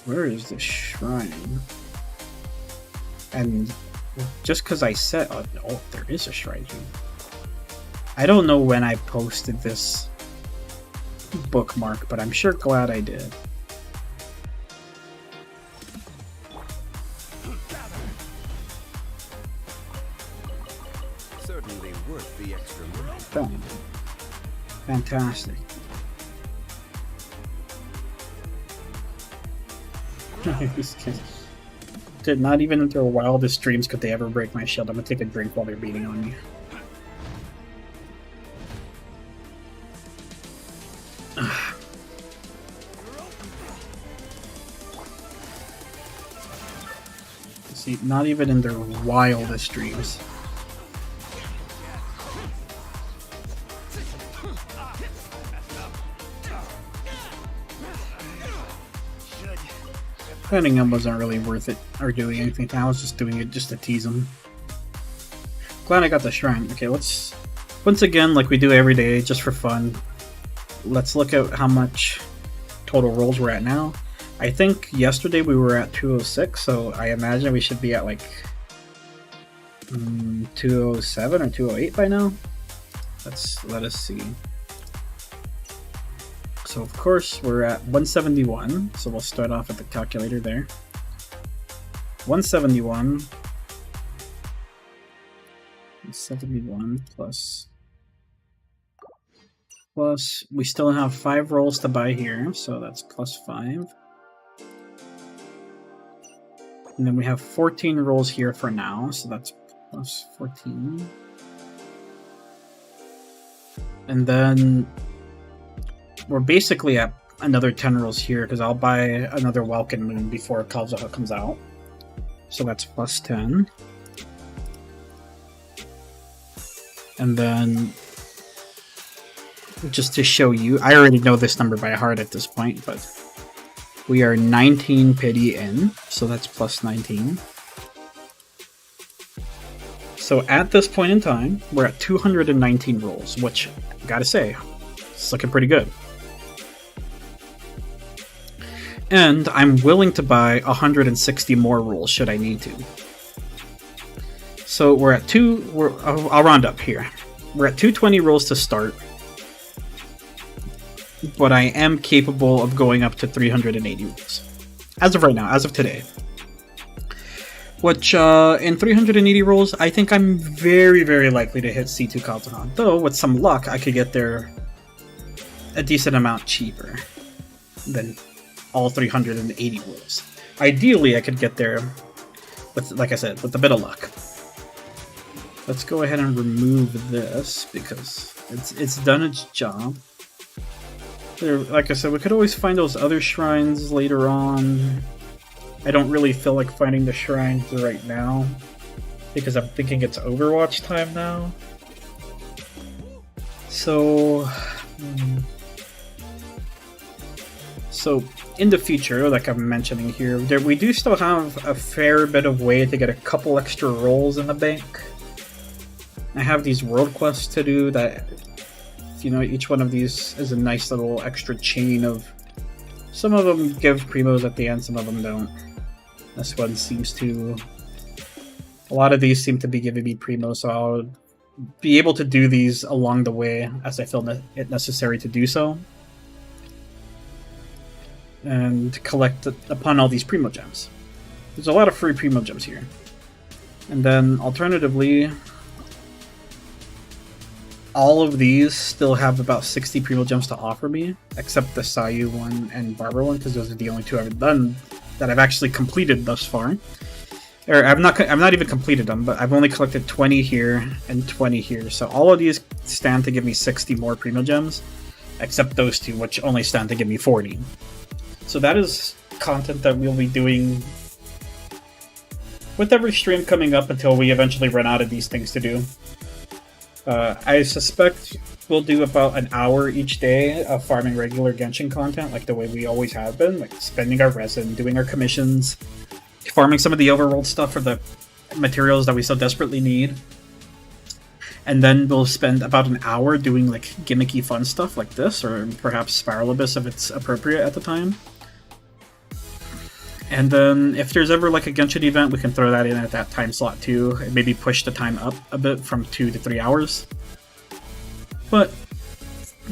Where is the shrine? And just because I said, oh, there is a shrine here. I don't know when I posted this bookmark, but I'm sure glad I did. Certainly worth the extra money. Done. Fantastic. Did not even in their wildest dreams could they ever break my shield. I'm gonna take a drink while they're beating on me. See, not even in their wildest dreams. Defending him wasn't really worth it or doing anything. I was just doing it just to tease him. Glad I got the shrine. Okay, let's once again, like we do every day, just for fun. Let's look at how much total rolls we're at now. I think yesterday we were at 206, so I imagine we should be at like 207 or 208 by now. Let us see. So of course we're at 171, so we'll start off at the calculator there. 171 plus we still have 5 rolls to buy here, so that's plus 5. And then we have 14 rolls here for now, so that's plus 14. And then we're basically at another 10 rolls here, because I'll buy another Welkin Moon before Kalzaha comes out. So that's plus 10. And then, just to show you, I already know this number by heart at this point, but we are 19 pity in, so that's plus 19. So at this point in time, we're at 219 rolls, which, gotta say, it's looking pretty good. And I'm willing to buy 160 more rolls should I need to. So we're at I'll round up here. We're at 220 rolls to start. But I am capable of going up to 380 rolls. As of right now, as of today. Which, in 380 rolls, I think I'm very, very likely to hit C2 Kalzahan. Though, with some luck, I could get there a decent amount cheaper than all 380 rolls. Ideally, I could get there with, like I said, with a bit of luck. Let's go ahead and remove this because it's done its job. There, like I said, we could always find those other shrines later on. I don't really feel like finding the shrines right now because I'm thinking it's Overwatch time now. So in the future, like I'm mentioning here, we do still have a fair bit of way to get a couple extra rolls in the bank. I have these world quests to do that, you know, each one of these is a nice little extra chain of, some of them give primos at the end, some of them don't. This one seems to, a lot of these seem to be giving me primos, so I'll be able to do these along the way as I feel it necessary to do so, and collect upon all these Primo Gems. There's a lot of free Primo Gems here. And then, alternatively, all of these still have about 60 Primo Gems to offer me, except the Sayu one and Barber one, because those are the only two I've done that I've actually completed thus far. Or I've not even completed them, but I've only collected 20 here and 20 here. So all of these stand to give me 60 more Primo Gems, except those two, which only stand to give me 40. So that is content that we'll be doing with every stream coming up until we eventually run out of these things to do. I suspect we'll do about an hour each day of farming regular Genshin content, like the way we always have been, like spending our resin, doing our commissions, farming some of the overworld stuff for the materials that we so desperately need. And then we'll spend about an hour doing like gimmicky fun stuff like this, or perhaps Spiral Abyss if it's appropriate at the time. And then if there's ever like a Genshin event, we can throw that in at that time slot too, and maybe push the time up a bit from 2 to 3 hours. But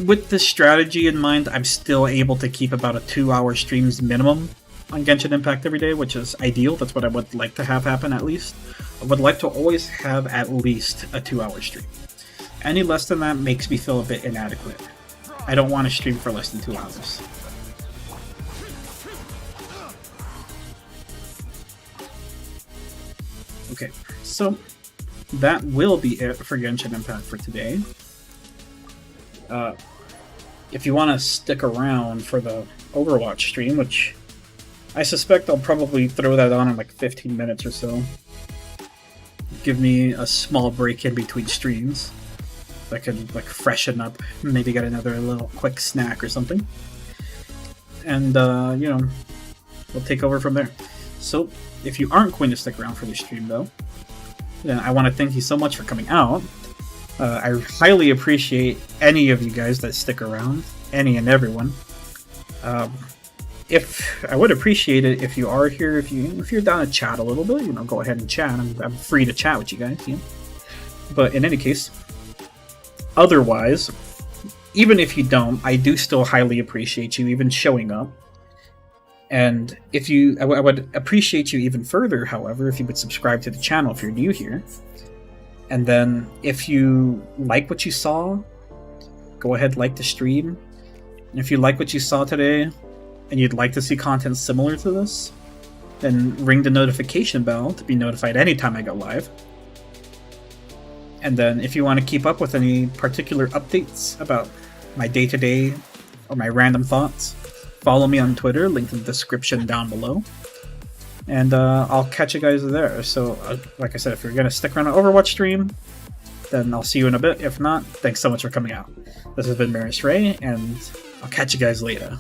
with this strategy in mind, I'm still able to keep about a 2-hour streams minimum on Genshin Impact every day, which is ideal. That's what I would like to have happen at least. I would like to always have at least a 2-hour stream. Any less than that makes me feel a bit inadequate. I don't want to stream for less than 2 hours. Okay, so that will be it for Genshin Impact for today. If you want to stick around for the Overwatch stream, which I suspect I'll probably throw that on in like 15 minutes or so. Give me a small break in between streams. I could like freshen up, maybe get another little quick snack or something. And, you know, we'll take over from there. So, if you aren't going to stick around for the stream though, then I want to thank you so much for coming out. I highly appreciate any of you guys that stick around, any and everyone. If I would appreciate it if you are here, if you're down to chat a little bit, you know, go ahead and chat. I'm free to chat with you guys. You know? But in any case, otherwise, even if you don't, I do still highly appreciate you even showing up. And if I would appreciate you even further, however, if you would subscribe to the channel if you're new here. And then if you like what you saw, go ahead, like the stream. And if you like what you saw today, and you'd like to see content similar to this, then ring the notification bell to be notified anytime I go live. And then if you want to keep up with any particular updates about my day-to-day or my random thoughts, follow me on Twitter, link in the description down below. And I'll catch you guys there. So, like I said, if you're going to stick around an Overwatch stream, then I'll see you in a bit. If not, thanks so much for coming out. This has been Maris Rey, and I'll catch you guys later.